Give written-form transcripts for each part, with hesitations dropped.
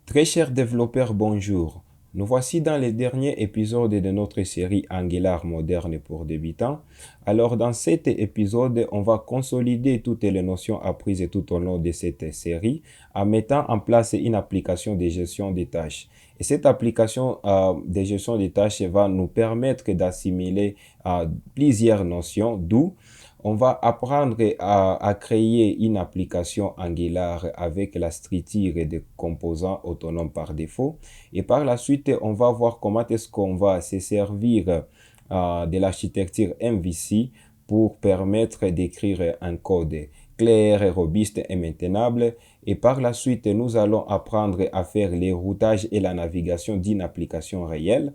Très chers développeurs, bonjour. Nous voici dans les derniers épisodes de notre série Angular moderne pour débutants. Alors dans cet épisode, on va consolider toutes les notions apprises tout au long de cette série en mettant en place une application de gestion des tâches. Et cette application de gestion des tâches va nous permettre d'assimiler plusieurs notions, d'où on va apprendre à créer une application Angular avec la structure des composants autonomes par défaut. Et par la suite, on va voir comment est-ce qu'on va se servir de l'architecture MVC pour permettre d'écrire un code clair, robuste et maintenable. Et par la suite, nous allons apprendre à faire les routages et la navigation d'une application réelle.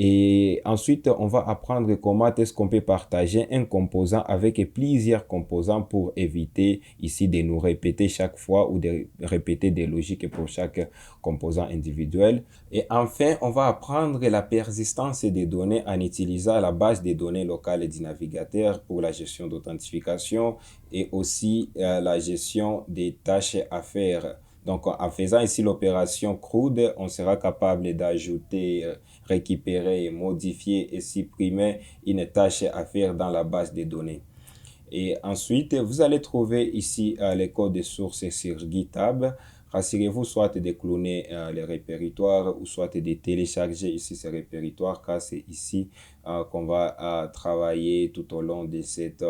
Et ensuite, on va apprendre comment est-ce qu'on peut partager un composant avec plusieurs composants pour éviter ici de nous répéter chaque fois ou de répéter des logiques pour chaque composant individuel. Et enfin, on va apprendre la persistance des données en utilisant la base des données locales du navigateur pour la gestion d'authentification et aussi la gestion des tâches à faire. Donc, en faisant ici l'opération CRUD, on sera capable d'ajouter, récupérer, modifier et supprimer une tâche à faire dans la base de données. Et ensuite, vous allez trouver ici les codes sources sur GitHub. Rassurez-vous soit de cloner les répertoires ou soit de télécharger ici ces répertoires car c'est ici qu'on va travailler tout au long de cette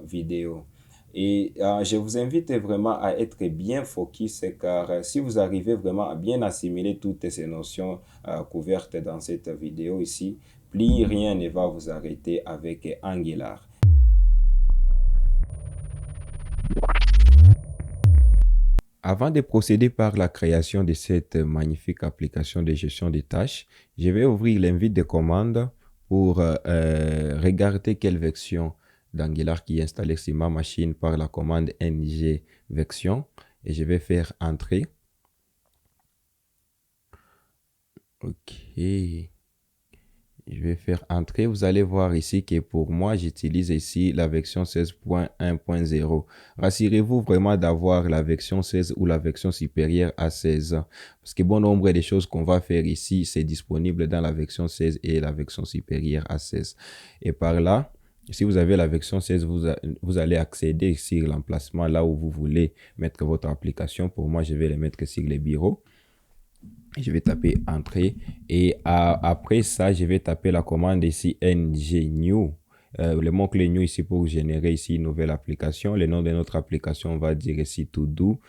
vidéo. Et je vous invite vraiment à être bien focus car si vous arrivez vraiment à bien assimiler toutes ces notions couvertes dans cette vidéo ici, plus rien ne va vous arrêter avec Angular. Avant de procéder par la création de cette magnifique application de gestion des tâches, je vais ouvrir l'invite de commande pour regarder quelle version d'Angular qui est installée sur ma machine par la commande ng version et je vais faire entrer. Ok. Je vais faire entrer. Vous allez voir ici que pour moi, j'utilise ici la version 16.1.0. Rassurez-vous vraiment d'avoir la version 16 ou la version supérieure à 16. Parce que bon nombre des choses qu'on va faire ici, c'est disponible dans la version 16 et la version supérieure à 16. Et par là, si vous avez la version 16, vous allez accéder sur l'emplacement là où vous voulez mettre votre application. Pour moi, je vais les mettre sur les bureaux. Je vais taper entrée et après ça, je vais taper la commande ici ng-new. Le mot-clé new ici pour générer ici une nouvelle application. Le nom de notre application, on va dire ici to-do.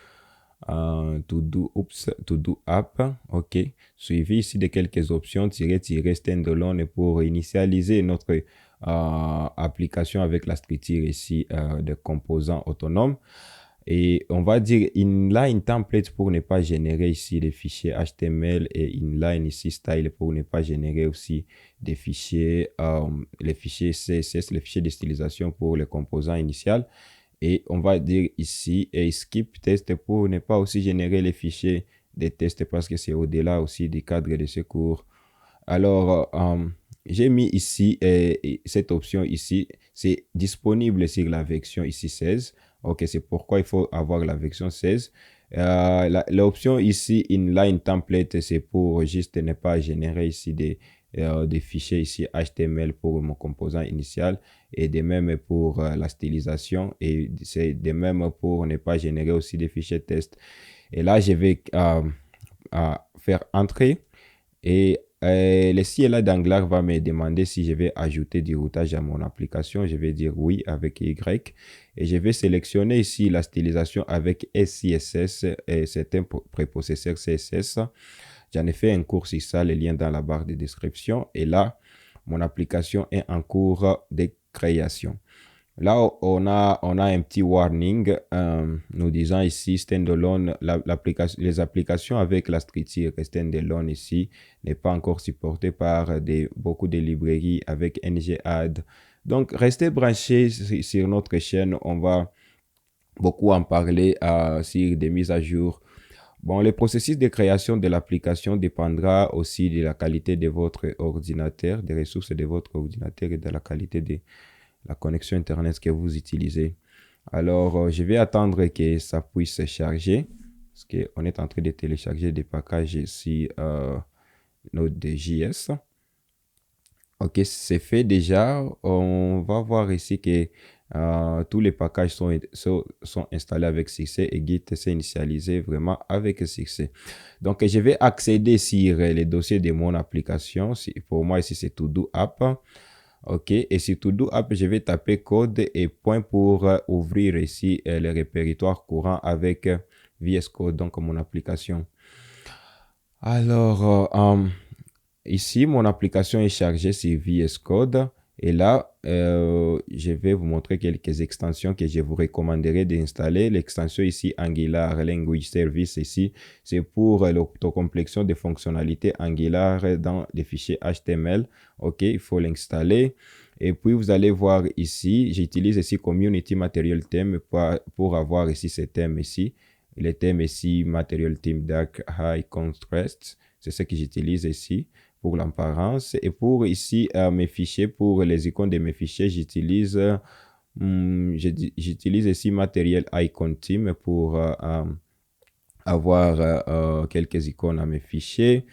To-do app. OK. Suivi ici de quelques options, standalone pour initialiser notre application avec la structure ici de composants autonomes. Et on va dire inline template pour ne pas générer ici des fichiers HTML et inline ici style pour ne pas générer aussi des fichiers, les fichiers CSS, les fichiers de stylisation pour les composants initiaux. Et on va dire ici skip test pour ne pas aussi générer les fichiers des tests parce que c'est au-delà aussi du cadre de ce cours. Alors, j'ai mis ici cette option ici, c'est disponible sur la version ici 16. Ok, c'est pourquoi il faut avoir la version 16. L'option ici inline template, c'est pour juste ne pas générer ici des fichiers ici HTML pour mon composant initial et de même pour la stylisation et c'est de même pour ne pas générer aussi des fichiers test. Et là, je vais faire entrer et le CLA d'Angular va me demander si je vais ajouter du routage à mon application. Je vais dire oui avec Y. Et je vais sélectionner ici la stylisation avec SCSS et certains préprocesseurs CSS. J'en ai fait un cours sur ça, le lien dans la barre de description. Et là, mon application est en cours de création. Là, on a un petit warning nous disant ici standalone, les applications avec la structure standalone ici n'est pas encore supportée par beaucoup de librairies avec ng-add. Donc, restez branchés sur notre chaîne. On va beaucoup en parler sur des mises à jour. Bon, le processus de création de l'application dépendra aussi de la qualité de votre ordinateur, des ressources de votre ordinateur et de la qualité de la connexion Internet que vous utilisez. Alors, je vais attendre que ça puisse charger. parce qu'on est en train de télécharger des packages ici, Node.js. Ok, c'est fait déjà. On va voir ici que tous les packages sont installés avec succès et Git s'est initialisé vraiment avec succès. Donc, je vais accéder sur les dossiers de mon application. Pour moi, ici, c'est To-Do App. OK. Et sur To-Do App, je vais taper code et point pour ouvrir ici le répertoire courant avec VS Code, donc mon application. Alors, ici, mon application est chargée sur VS Code. Et là, je vais vous montrer quelques extensions que je vous recommanderais d'installer. L'extension ici, Angular Language Service, ici, c'est pour l'autocomplexion des fonctionnalités Angular dans les fichiers HTML. OK, il faut l'installer. Et puis, vous allez voir ici, j'utilise ici Community Material Theme pour avoir ici ces thèmes ici. Les thèmes ici, Material Theme Dark High Contrast, c'est ce que j'utilise ici pour l'apparence. Et pour ici, mes fichiers, pour les icônes de mes fichiers, j'utilise ici Material Icon Theme pour avoir quelques icônes à mes fichiers.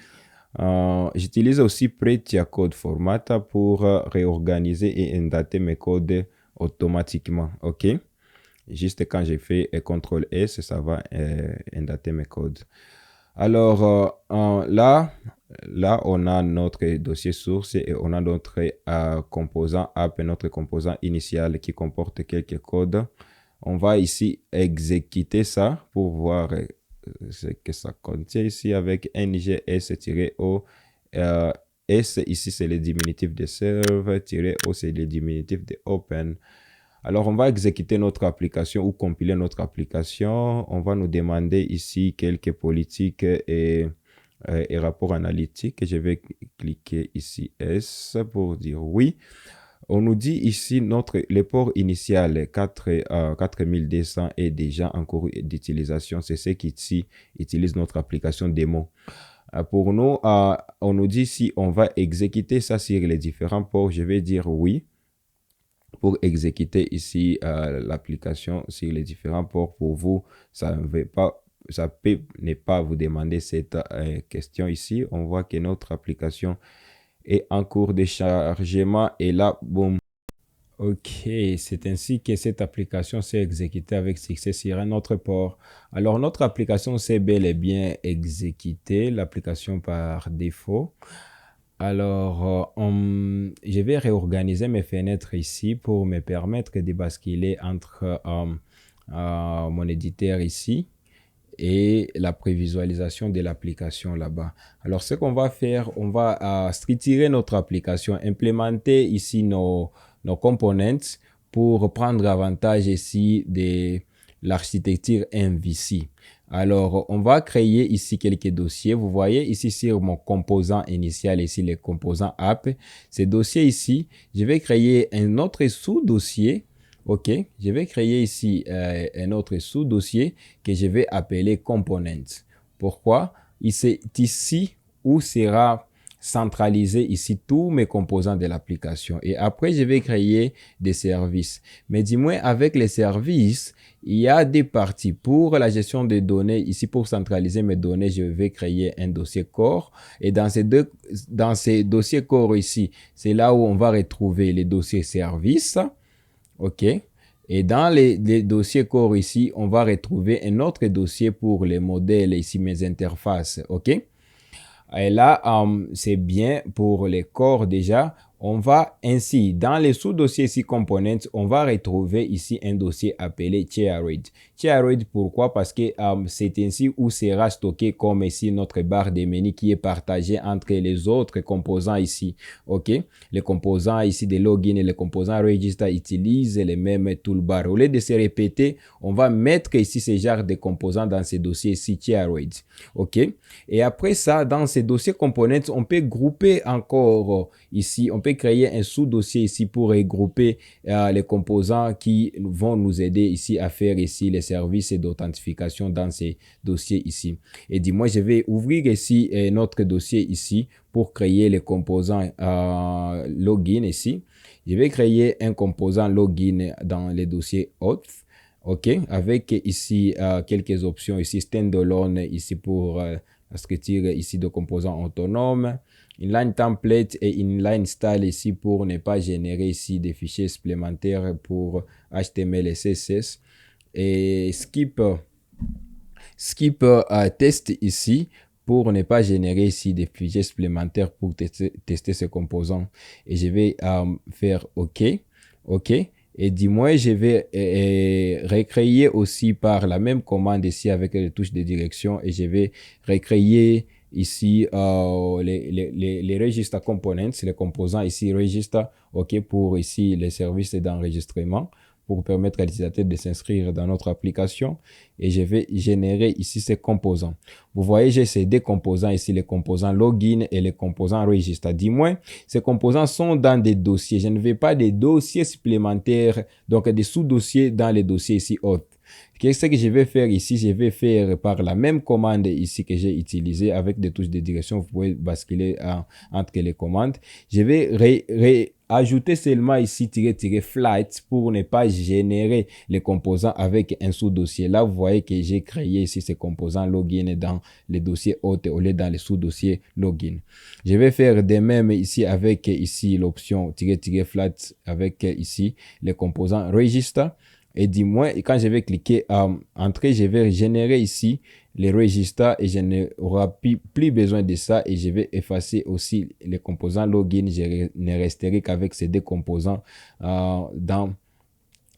J'utilise aussi Prettier Code Format pour réorganiser et indater mes codes automatiquement. OK? Juste quand j'ai fait CTRL S, ça va indater mes codes. Alors là, on a notre dossier source et on a notre composant app, notre composant initial qui comporte quelques codes. On va ici exécuter ça pour voir ce que ça contient ici avec ngs-o. S ici, c'est le diminutif de serve-o, c'est le diminutif de open. Alors, on va exécuter notre application ou compiler notre application. On va nous demander ici quelques politiques et rapports analytiques. Je vais cliquer ici S pour dire oui. On nous dit ici le port initial 4200 est déjà en cours d'utilisation. C'est ce qui ici utilise notre application démo. Pour nous, on nous dit si on va exécuter ça sur les différents ports. Je vais dire oui. Pour exécuter ici l'application sur les différents ports. Pour vous, ça peut ne pas vous demander cette question ici. On voit que notre application est en cours de chargement et là, boum. Ok, c'est ainsi que cette application s'est exécutée avec succès sur un autre port. Alors, notre application s'est bel et bien exécutée, l'application par défaut. Alors, je vais réorganiser mes fenêtres ici pour me permettre de basculer entre mon éditeur ici et la prévisualisation de l'application là-bas. Alors, ce qu'on va faire, on va structurer notre application, implémenter ici nos components pour prendre avantage ici de l'architecture MVC. Alors, on va créer ici quelques dossiers. Vous voyez ici sur mon composant initial, ici les composants app. Ces dossiers ici, je vais créer un autre sous-dossier. OK, je vais créer ici un autre sous-dossier que je vais appeler components. Pourquoi? C'est ici où sera centraliser ici tous mes composants de l'application. Et après, je vais créer des services. Mais dis-moi, avec les services, il y a des parties pour la gestion des données. Ici, pour centraliser mes données, je vais créer un dossier core. Et dans ces dossiers core ici, c'est là où on va retrouver les dossiers services. OK. Et dans les dossiers core ici, on va retrouver un autre dossier pour les modèles, ici mes interfaces. OK. Et là, c'est bien pour les corps déjà. On va ainsi, dans les sous-dossiers ici components, on va retrouver ici un dossier appelé Chairread. Chairread, pourquoi? Parce que c'est ainsi où sera stocké comme ici notre barre de menu qui est partagée entre les autres composants ici. OK? Les composants ici de login et les composants register utilisent les mêmes toolbars. Au lieu de se répéter, on va mettre ici ce genre de composants dans ces dossiers ici Chairread. OK? Et après ça, dans ces dossiers components, on peut grouper encore ici, on peut créer un sous-dossier ici pour regrouper les composants qui vont nous aider ici à faire ici les services d'authentification dans ces dossiers ici. Et dis-moi, je vais ouvrir ici notre dossier ici pour créer les composants login ici. Je vais créer un composant login dans les dossiers auth. OK, avec ici quelques options ici, standalone ici pour la structure ici de composants autonomes, inline template et inline style ici pour ne pas générer ici des fichiers supplémentaires pour HTML et CSS, et skip test ici pour ne pas générer ici des fichiers supplémentaires pour tester ces composants. Et je vais faire OK. OK. Et dis-moi, je vais recréer aussi par la même commande ici avec les touches de direction, et je vais recréer ici les register components, les composants ici register, OK, pour ici les services d'enregistrement, pour permettre à l'utilisateur de s'inscrire dans notre application, et je vais générer ici ces composants. Vous voyez, j'ai ces deux composants ici, les composants login et les composants register. Dis-moi, ces composants sont dans des dossiers. Je ne veux pas des dossiers supplémentaires, donc des sous-dossiers dans les dossiers ici autres. Qu'est-ce que je vais faire ici? Je vais faire par la même commande ici que j'ai utilisée avec des touches de direction. Vous pouvez basculer entre les commandes. Je vais ajouter seulement ici flight pour ne pas générer les composants avec un sous-dossier. Là, vous voyez que j'ai créé ici ces composants login dans les dossiers hôtes au lieu dans les sous-dossiers login. Je vais faire de même ici avec ici l'option flight avec ici les composants register. Et dis-moi, quand je vais cliquer entrer, je vais générer ici les registres et je n'aurai plus besoin de ça, et je vais effacer aussi les composants login. Je ne resterai qu'avec ces deux composants dans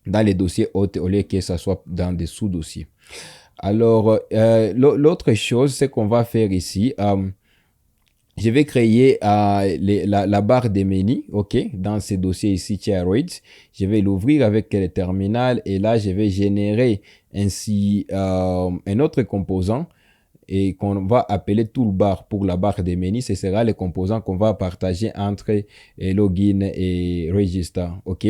les dossiers hôtes au lieu que ça soit dans des sous-dossiers. Alors, l'autre chose, c'est qu'on va faire ici, je vais créer la barre des menus, OK, dans ce dossier ici, Tiaroids. Je vais l'ouvrir avec le terminal, et là, je vais générer ainsi un autre composant et qu'on va appeler toolbar pour la barre des menus. Ce sera le composant qu'on va partager entre login et register, OK.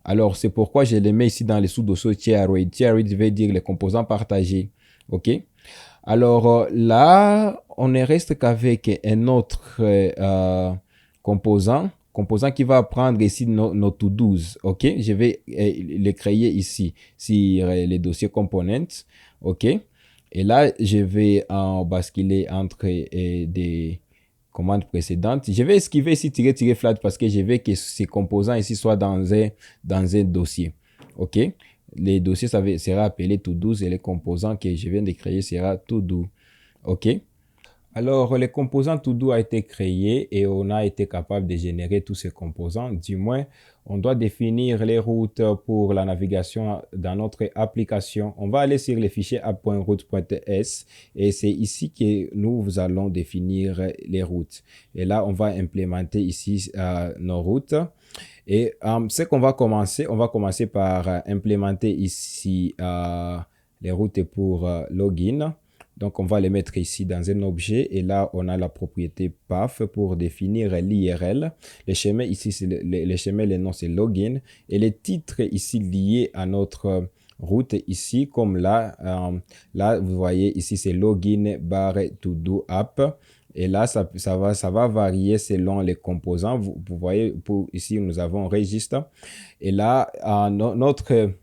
Alors, c'est pourquoi je les mets ici dans les sous-dossiers Tiaroids. Tiaroids veut dire les composants partagés, OK. Alors là, on ne reste qu'avec un autre composant qui va prendre ici nos to-dos, OK. Je vais les créer ici sur les dossiers components, OK. Et là, je vais basculer entre des commandes précédentes. Je vais esquiver ici flat parce que je veux que ces composants ici soient dans un dossier, OK. Les dossiers sera appelé to-do, et les composants que je viens de créer sera to-do, OK. Alors, les composants to-do a été créé et on a été capable de générer tous ces composants. Du moins, on doit définir les routes pour la navigation dans notre application. On va aller sur le fichier app.route.ts et c'est ici que nous allons définir les routes. Et là, on va implémenter ici nos routes. Et ce qu'on va commencer, on va commencer par implémenter ici les routes pour login. Donc, on va les mettre ici dans un objet, et là, on a la propriété path pour définir l'IRL. Le schéma ici, le nom, c'est login, et les titres ici liés à notre route ici, comme là, vous voyez ici, c'est login bar to do app. Et là, ça va varier selon les composants. Vous voyez, ici, nous avons register. Et là, notre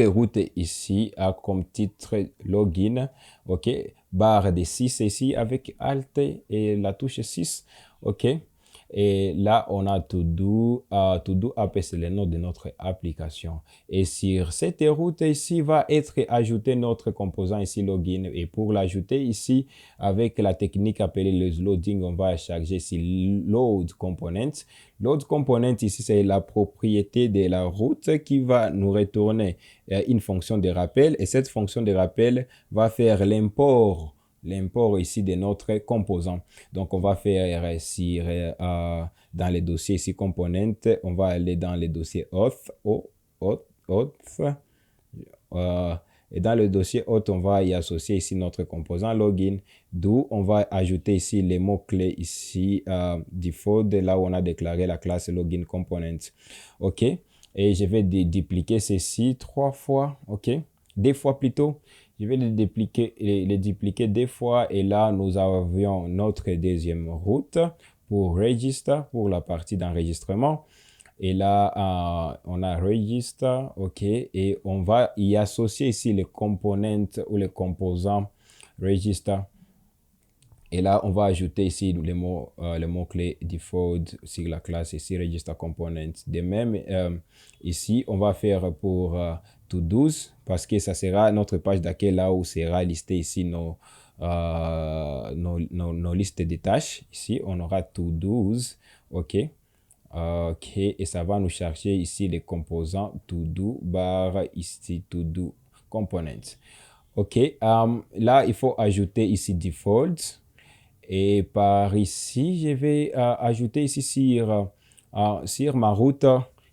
route ici a comme titre login, OK, barre de 6 ici avec Alt et la touche 6, OK. Et là, on a to do app, c'est le nom de notre application. Et sur cette route ici, va être ajouté notre composant ici login. Et pour l'ajouter ici, avec la technique appelée le loading, on va charger ici load component. Load component ici, c'est la propriété de la route qui va nous retourner une fonction de rappel. Et cette fonction de rappel va faire l'import ici de notre composant. Donc, on va faire ici dans les dossiers ici component, on va aller dans les dossiers auth, et dans le dossier auth, on va y associer ici notre composant login, d'où on va ajouter ici les mots-clés ici default, là où on a déclaré la classe login component, OK. Et je vais dupliquer ceci 3 fois, OK, 2 fois plutôt. Je vais les dupliquer 2 fois, et là, nous avions notre deuxième route pour register, pour la partie d'enregistrement. Et là, on a register, OK, et on va y associer ici les components ou les composants register. Et là, on va ajouter ici les mots-clés default sur la classe ici, register component. De même, ici, on va faire pour to-dos parce que ça sera notre page d'accueil là où sera listé ici nos listes de tâches. Ici, on aura to-dos, OK. OK, et ça va nous chercher ici les composants to-do barre ici to-do components. OK, là, il faut ajouter ici default. Et par ici, je vais ajouter ici sur ma route,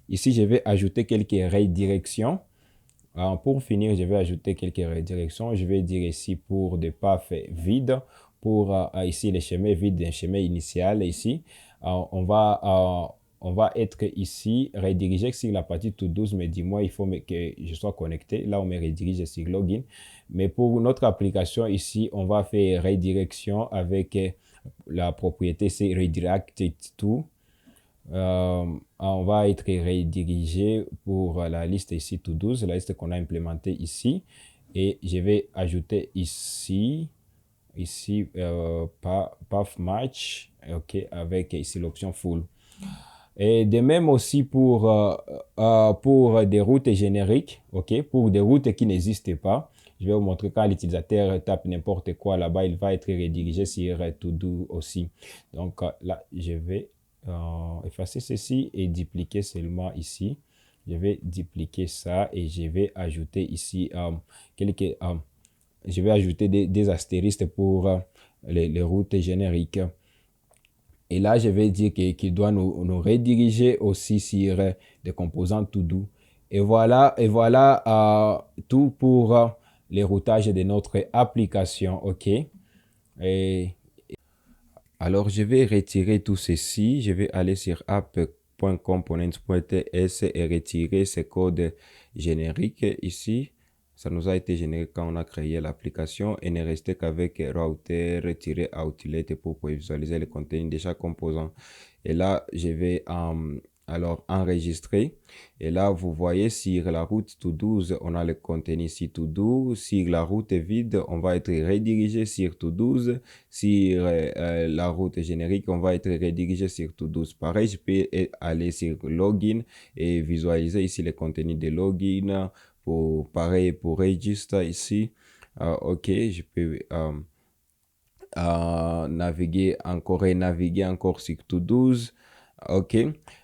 ici, je vais ajouter quelques redirections. Pour finir, je vais ajouter quelques redirections. Je vais dire ici pour des paths vides, pour ici les chemins vides d'un chemin initial. Ici, on va être ici redirigé sur la partie tout douce, mais dis-moi, il faut que je sois connecté. Là, on me redirige sur login. Mais pour notre application ici, on va faire redirection avec la propriété, c'est redirected to. On va être redirigé pour la liste ici to 12, la liste qu'on a implémentée ici. Et je vais ajouter ici path match, OK, avec ici l'option full. Et de même aussi pour des routes génériques, OK, pour des routes qui n'existent pas. Je vais vous montrer quand l'utilisateur tape n'importe quoi là-bas, il va être redirigé sur To-Do aussi. Donc là, je vais effacer ceci et dupliquer seulement ici. Je vais dupliquer ça et je vais ajouter ici je vais ajouter des astérisques pour les routes génériques. Et là, je vais dire qu'il doit nous rediriger aussi sur des composants to-do. Et voilà tout pour les routages de notre application. OK. Et alors, je vais retirer tout ceci. Je vais aller sur app.components.ts et retirer ces codes génériques ici. Ça nous a été généré quand on a créé l'application et ne restait qu'avec router-outlet pour visualiser le contenu de chaque composant. Et là, je vais alors enregistrer. Et là, vous voyez sur la route to 12, on a le contenu ici to do. Sur la route vide, on va être redirigé sur to 12. Sur la route générique, on va être redirigé sur to 12. Pareil, je peux aller sur login et visualiser ici le contenu de login. Pareil pour register ici. OK, je peux naviguer encore sur to 12. OK.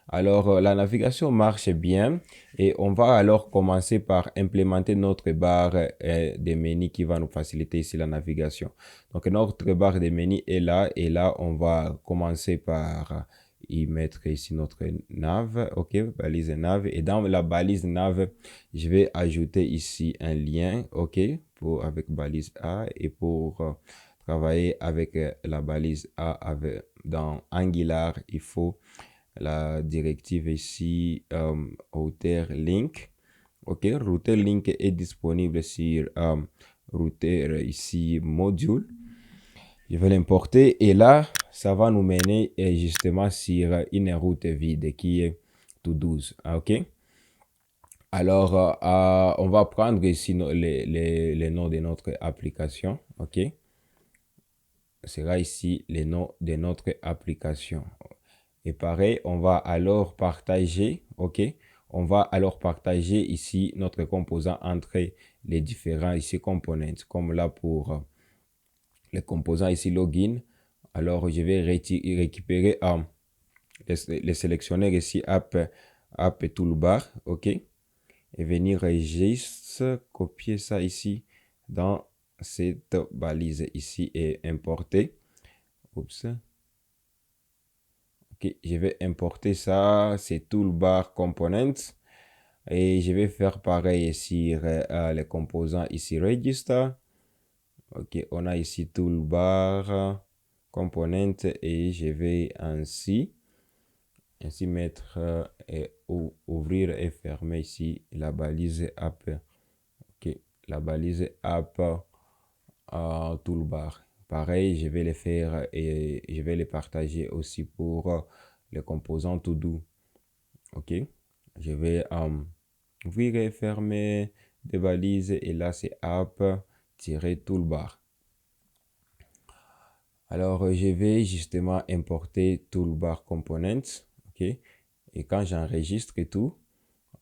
Alors, la navigation marche bien et on va alors commencer par implémenter notre barre de menu qui va nous faciliter ici la navigation. Donc, notre barre de menu est là et là, on va commencer par y mettre ici notre nav. OK, balise nav. Et dans la balise nav, je vais ajouter ici un lien. OK, avec balise A et pour travailler avec la balise A dans Angular, il faut la directive ici router link. OK, router link est disponible sur router ici module. Je vais l'importer et là, ça va nous mener justement sur une route vide qui est to 12. OK. Alors, on va prendre ici les noms de notre application. OK. Sera ici les noms de notre application. Et pareil, on va alors partager, OK? On va alors partager ici notre composant entre les différents ici components. Comme là pour les composants ici login. Alors, je vais récupérer les sélectionner ici app toolbar, OK? Et venir juste copier ça ici dans cette balise ici et importer. Oups. Ok, je vais importer ça, c'est toolbar components. Et je vais faire pareil sur les composants ici register. Ok, on a ici toolbar component et je vais ainsi mettre et ouvrir et fermer ici la balise app. Ok, la balise app toolbar. Pareil, je vais les faire et je vais les partager aussi pour les composants to do. OK. Je vais ouvrir et fermer des balises et là, c'est app-toolbar. Alors, je vais justement importer toolbar components. OK. Et quand j'enregistre tout,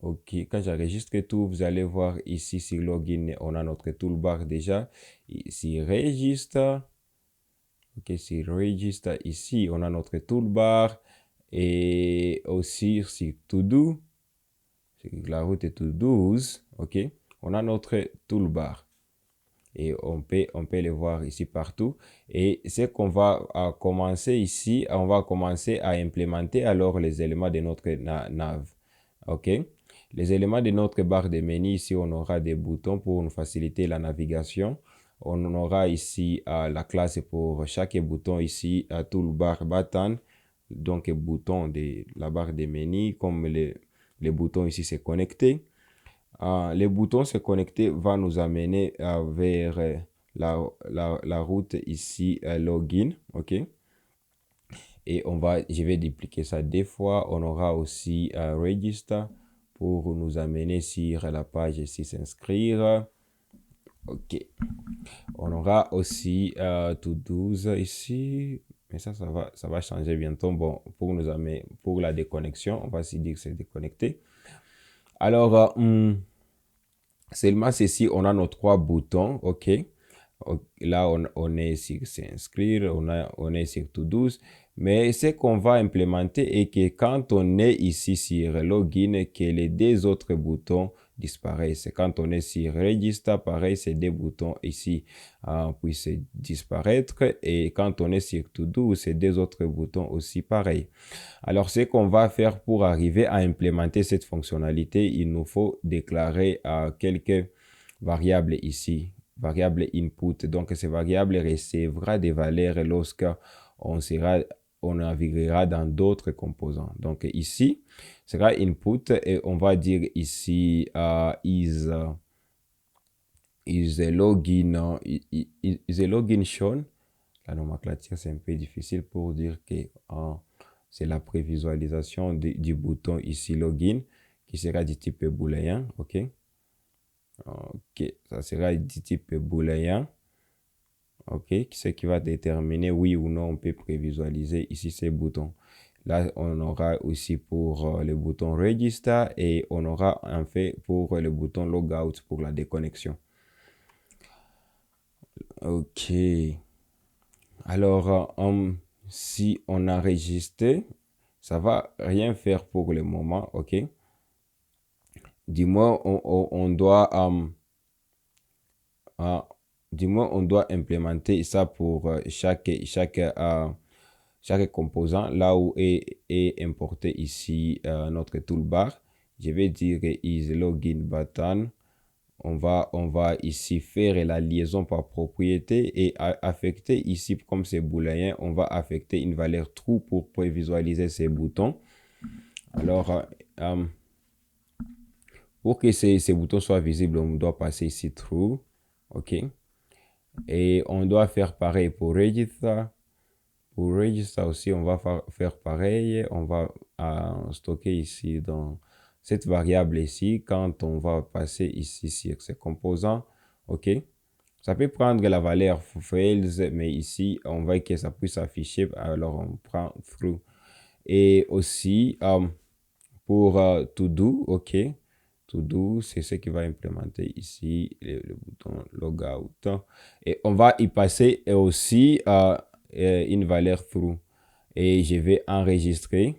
OK, quand j'enregistre tout, vous allez voir ici sur login, on a notre toolbar déjà. Ici, register. OK, sur register, ici, on a notre toolbar. Et aussi sur to do, la route est to do's. OK, on a notre toolbar. Et on peut les voir ici partout. Et c'est qu'on va commencer ici, on va commencer à implémenter alors les éléments de notre nav. OK. Les éléments de notre barre de menu, ici, on aura des boutons pour nous faciliter la navigation. On aura ici la classe pour chaque bouton ici, toolbar button, donc bouton de la barre de menu, comme les boutons ici, c'est connecté. Les boutons se connecter va nous amener vers la route ici, login. OK. Et je vais dupliquer ça deux fois. On aura aussi register pour nous amener sur la page ici, s'inscrire. OK. On aura aussi to do's ici. Mais ça va changer bientôt. Bon, pour la déconnexion, on va aussi dire que c'est déconnecté. Alors, seulement ceci, on a nos trois boutons, OK. Là, on est sur s'inscrire, on est sur to do. Mais ce qu'on va implémenter est que quand on est ici sur login, que les deux autres boutons disparaissent. Quand on est sur register, pareil, ces deux boutons ici puissent disparaître. Et quand on est sur to do, ces deux autres boutons aussi pareil. Alors, ce qu'on va faire pour arriver à implémenter cette fonctionnalité, il nous faut déclarer quelques variables ici, variable input. Donc, ces variables recevra des valeurs lorsque on naviguera dans d'autres composants. Donc, ici, sera input et on va dire ici is a login, is a login shown. La nomenclature, c'est un peu difficile pour dire que c'est la prévisualisation du bouton ici login qui sera du type booléen. OK. OK, ça sera du type booléen. OK, ce qui va déterminer oui ou non on peut prévisualiser ici ces boutons. Là, on aura aussi pour le bouton register et on aura en fait pour le bouton logout pour la déconnexion. OK. Alors, si on a enregistré, ça va rien faire pour le moment, OK? Du moins, on doit implémenter ça pour chaque composant, là où est importé ici notre toolbar. Je vais dire is login button. On va ici faire la liaison par propriété et affecter ici, comme c'est booléen, on va affecter une valeur true pour prévisualiser ces boutons. Alors, pour que ces boutons soient visibles, on doit passer ici true. OK. Et on doit faire pareil pour register. Pour register aussi, on va faire pareil. On va stocker ici dans cette variable ici quand on va passer ici sur ces composants. OK. Ça peut prendre la valeur fails, mais ici, on va que ça puisse afficher. Alors, on prend through. Et aussi, pour to do, OK. To do, c'est ce qui va implémenter ici le bouton logout. Et on va y passer aussi une valeur through. Et je vais enregistrer.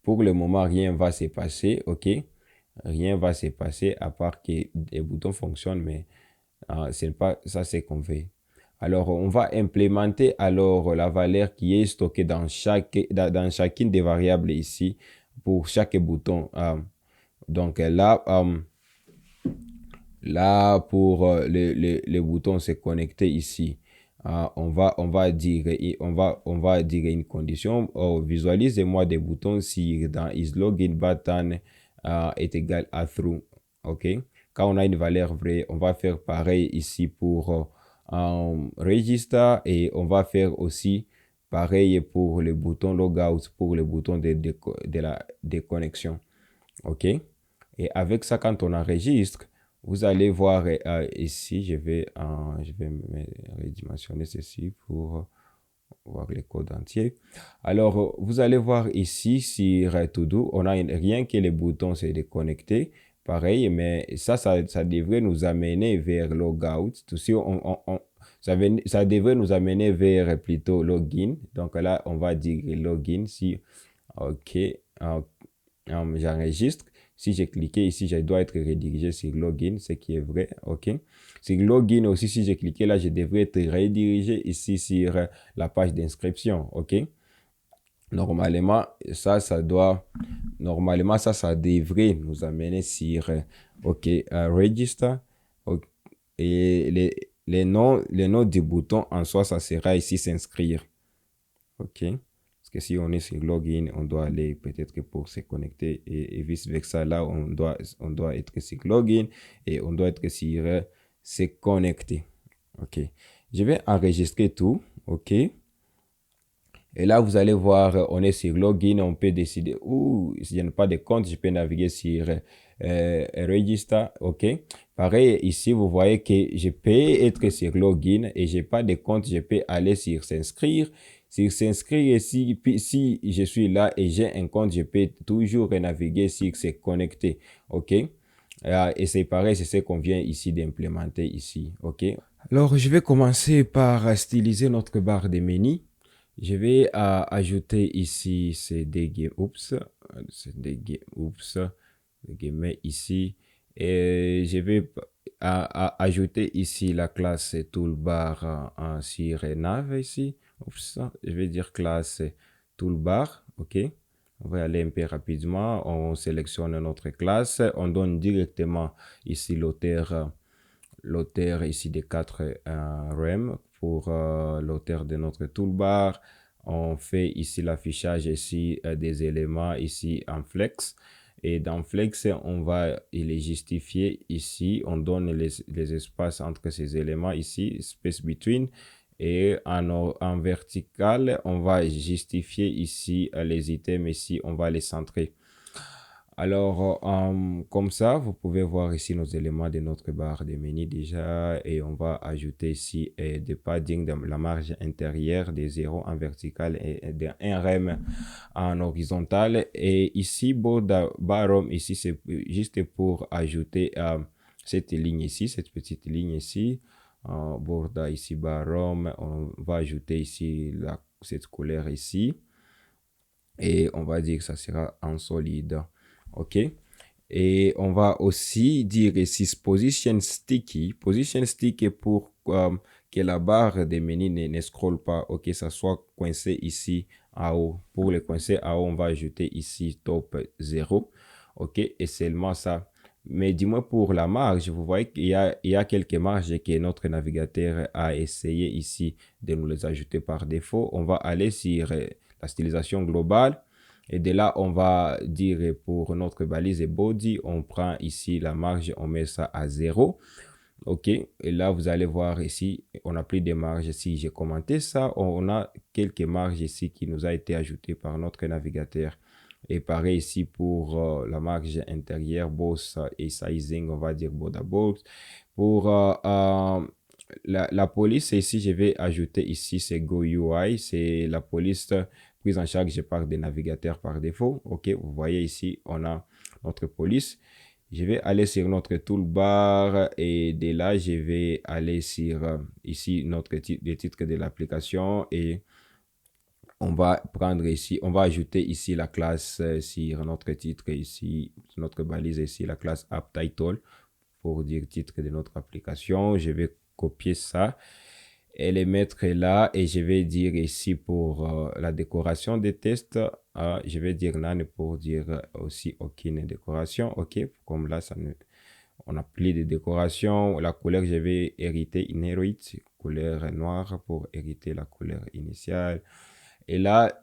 Pour le moment, rien va se passer, OK? Rien va se passer à part que les boutons fonctionnent, mais ce n'est pas ça ce qu'on veut. Alors, on va implémenter alors la valeur qui est stockée dans chacune des variables ici pour chaque bouton. Donc là pour les boutons se connecter ici. On va dire une condition. Visualisez-moi des boutons si dans isLogin button est égal à true. OK. Quand on a une valeur vraie, on va faire pareil ici pour register et on va faire aussi Pareil pour le bouton logout, pour le bouton de la déconnexion. OK? Et avec ça, quand on enregistre, vous allez voir ici, je vais redimensionner ceci pour voir les codes entiers. Alors, vous allez voir ici sur To-Do, on a rien que les boutons c'est déconnecté. Pareil, mais ça devrait nous amener vers Logout. Si ça devrait nous amener vers plutôt Login. Donc là, on va dire Login. Si, OK, j'enregistre. Si j'ai cliqué ici, je dois être redirigé sur Login, ce qui est vrai. OK. Sur Login aussi, si j'ai cliqué là, je devrais être redirigé ici sur la page d'inscription. OK. Normalement, ça devrait nous amener sur OK, Register. OK, et les noms du bouton en soi, ça sera ici s'inscrire. OK. Parce que si on est sur Login, on doit aller peut-être que pour se connecter et vice-versa. Là, on doit être sur Login et on doit être sur se connecter. OK. Je vais enregistrer tout. OK. Et là, vous allez voir, on est sur Login. On peut décider si je n'ai pas de compte, je peux naviguer sur Register. OK. Pareil, ici, vous voyez que je peux être sur Login et je n'ai pas de compte. Je peux aller sur S'inscrire. Sur S'inscrire ici, puis si je suis là et j'ai un compte, je peux toujours naviguer sur Se connecter. OK. Et c'est pareil, c'est ce qu'on vient ici d'implémenter ici. OK. Alors, je vais commencer par styliser notre barre de menu. Je vais ajouter ici ces guillemets ici. Et je vais ajouter ici la classe toolbar sur nav ici. Je vais dire classe toolbar. OK. On va aller un peu rapidement. On sélectionne notre classe. On donne directement ici l'auteur ici des 4 rem pour l'auteur de notre toolbar. On fait ici l'affichage ici des éléments ici en flex. Et dans flex, on va les justifier ici. On donne les espaces entre ces éléments ici, space between. Et en vertical, on va justifier ici les items ici. On va les centrer. Alors, comme ça, vous pouvez voir ici nos éléments de notre barre de menu déjà. Et on va ajouter ici des padding de la marge intérieure, des 0 en vertical et de 1 rem en horizontal. Et ici, bottom, ici, c'est juste pour ajouter cette ligne ici, cette petite ligne ici. Borda ici, bottom, on va ajouter ici cette couleur ici. Et on va dire que ça sera en solide. OK. Et on va aussi dire ici position sticky. Position sticky pour que la barre des menus ne scrolle pas. OK, ça soit coincé ici en haut. Pour le coincer en haut, on va ajouter ici top 0. OK, et seulement ça. Mais dis-moi pour la marge, vous voyez qu'il y a quelques marges que notre navigateur a essayé ici de nous les ajouter par défaut. On va aller sur la stylisation globale. Et de là, on va dire pour notre balise et body, on prend ici la marge, on met ça à 0. OK. Et là, vous allez voir ici, on n'a plus de marge. Si j'ai commenté ça, on a quelques marges ici qui nous a été ajoutées par notre navigateur. Et pareil ici pour la marge intérieure, boss et sizing, on va dire border box. Pour la police, ici, je vais ajouter ici, c'est Go UI, c'est la police prise en charge par des navigateurs par défaut. OK, vous voyez ici, on a notre police. Je vais aller sur notre toolbar et de là, je vais aller sur ici le titre de l'application et on va prendre ici, on va ajouter ici la classe sur notre titre ici, notre balise ici, la classe app title pour dire titre de notre application. Je vais copier ça et les mettre là et je vais dire ici pour la décoration des tests, je vais dire none pour dire aussi aucune décoration. OK, comme là, on n'a plus de décoration. La couleur, je vais hériter inherit, couleur noire pour hériter la couleur initiale. Et là,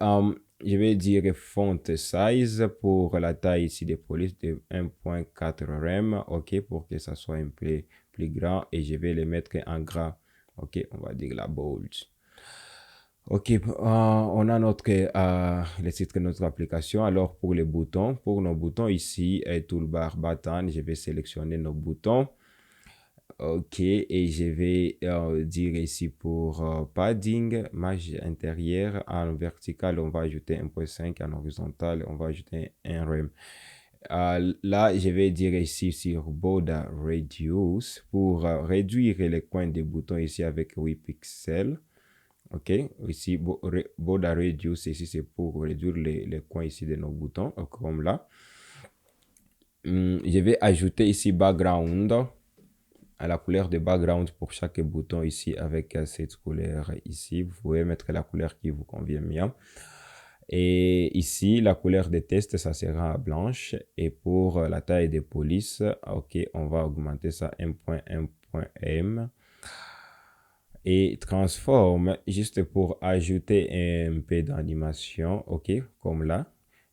je vais dire font size pour la taille ici des polices de 1.4 rem. OK, pour que ça soit un peu plus grand et je vais les mettre en gras. OK, on va dire la bold. Ok, on a le titre de notre application. Alors, pour les boutons, pour nos boutons ici, toolbar button, je vais sélectionner nos boutons. Ok, et je vais dire ici pour padding, marge intérieure, en vertical, on va ajouter 1.5, en horizontal, on va ajouter un rem. Là, je vais dire ici sur border radius pour réduire les coins des boutons ici avec 8 pixels. Ok, ici border radius, ici c'est pour réduire les coins ici de nos boutons, comme là. Je vais ajouter ici background à la couleur de background pour chaque bouton ici avec cette couleur ici. Vous pouvez mettre la couleur qui vous convient bien. Et ici, la couleur de test, ça sera blanche. Et pour la taille de police, ok, on va augmenter ça 1.1.m. Et transforme, juste pour ajouter un peu d'animation, ok, comme là.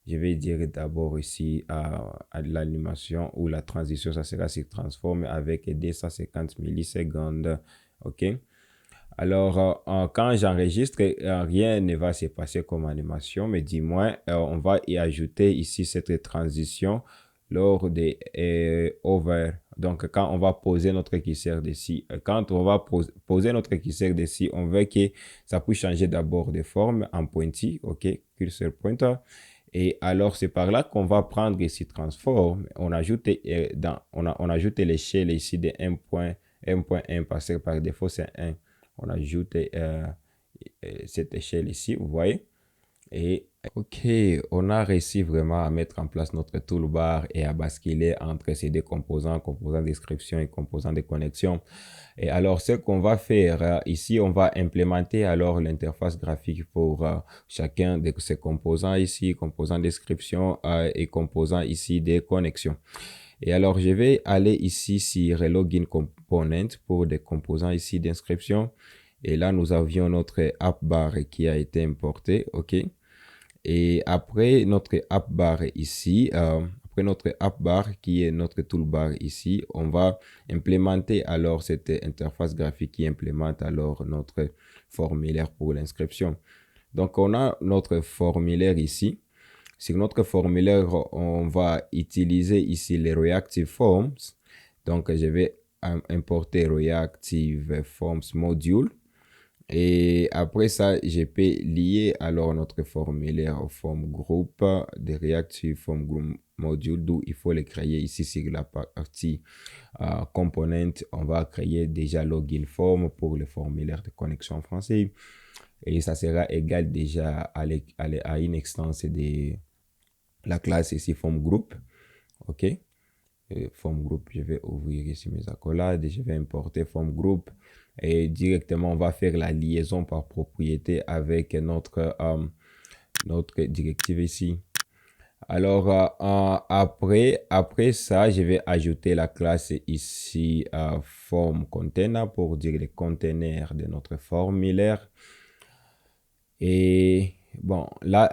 Je vais dire d'abord ici à l'animation ou la transition, ça sera sur transforme avec 250 millisecondes, ok. Alors, quand j'enregistre, rien ne va se passer comme animation, mais dis-moi, on va y ajouter ici cette transition lors des over. Donc, quand on va poser notre curseur dessus, quand on va poser notre curseur dessus, on veut que ça puisse changer d'abord de forme en pointy, ok, curseur pointer. Et alors, c'est par là qu'on va prendre ici transform. On ajoute, on ajoute l'échelle ici de 1.1 parce que par défaut, c'est 1. On ajoute cette échelle ici, vous voyez. Et ok, on a réussi vraiment à mettre en place notre toolbar et à basculer entre ces deux composants, composants description et composants de connexion. Et alors, ce qu'on va faire ici, on va implémenter alors l'interface graphique pour chacun de ces composants ici, composants description et composants ici des connexions. Et alors, je vais aller ici sur Login Component pour des composants ici d'inscription. Et là, nous avions notre app bar qui a été importé, ok. Et après notre app bar ici, après notre app bar qui est notre toolbar ici, on va implémenter alors cette interface graphique qui implémente alors notre formulaire pour l'inscription. Donc, on a notre formulaire ici. Sur notre formulaire, on va utiliser ici les Reactive Forms. Donc, je vais importer Reactive Forms Module. Et après ça, je peux lier alors notre formulaire au form group de Reactive Form Group Module, d'où il faut les créer ici sur la partie component. On va créer déjà login form pour le formulaire de connexion français. Et ça sera égal déjà à une instance de la classe ici form group. OK. Form group, je vais ouvrir ici mes accolades, je vais importer form group et directement on va faire la liaison par propriété avec notre directive ici. Alors après ça, je vais ajouter la classe ici form container pour dire les containers de notre formulaire. Et bon, là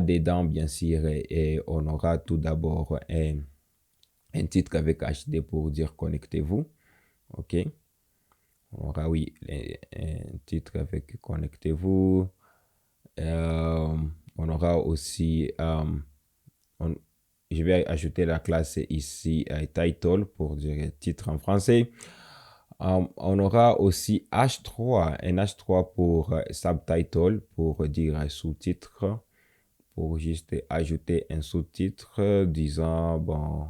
dedans bien sûr, et on aura tout d'abord un titre avec HD pour dire connectez-vous. OK. On aura, oui, un titre avec connectez-vous. On aura aussi, je vais ajouter la classe ici title pour dire titre en français. On aura aussi H3, un H3 pour subtitle pour dire sous-titre, pour juste ajouter un sous-titre disant, bon,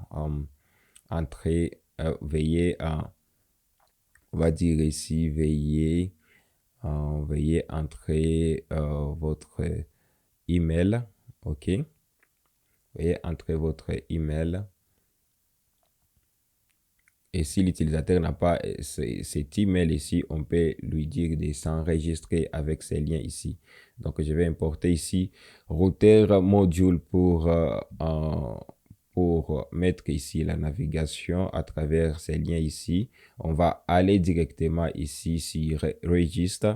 entrée, veillez à, on va dire ici, veillez entrer votre email, ok, veuillez entrer votre email. Et si l'utilisateur n'a pas cet email ici, on peut lui dire de s'enregistrer avec ces liens ici. Donc, je vais importer ici router module pour mettre ici la navigation à travers ces liens ici. On va aller directement ici sur register,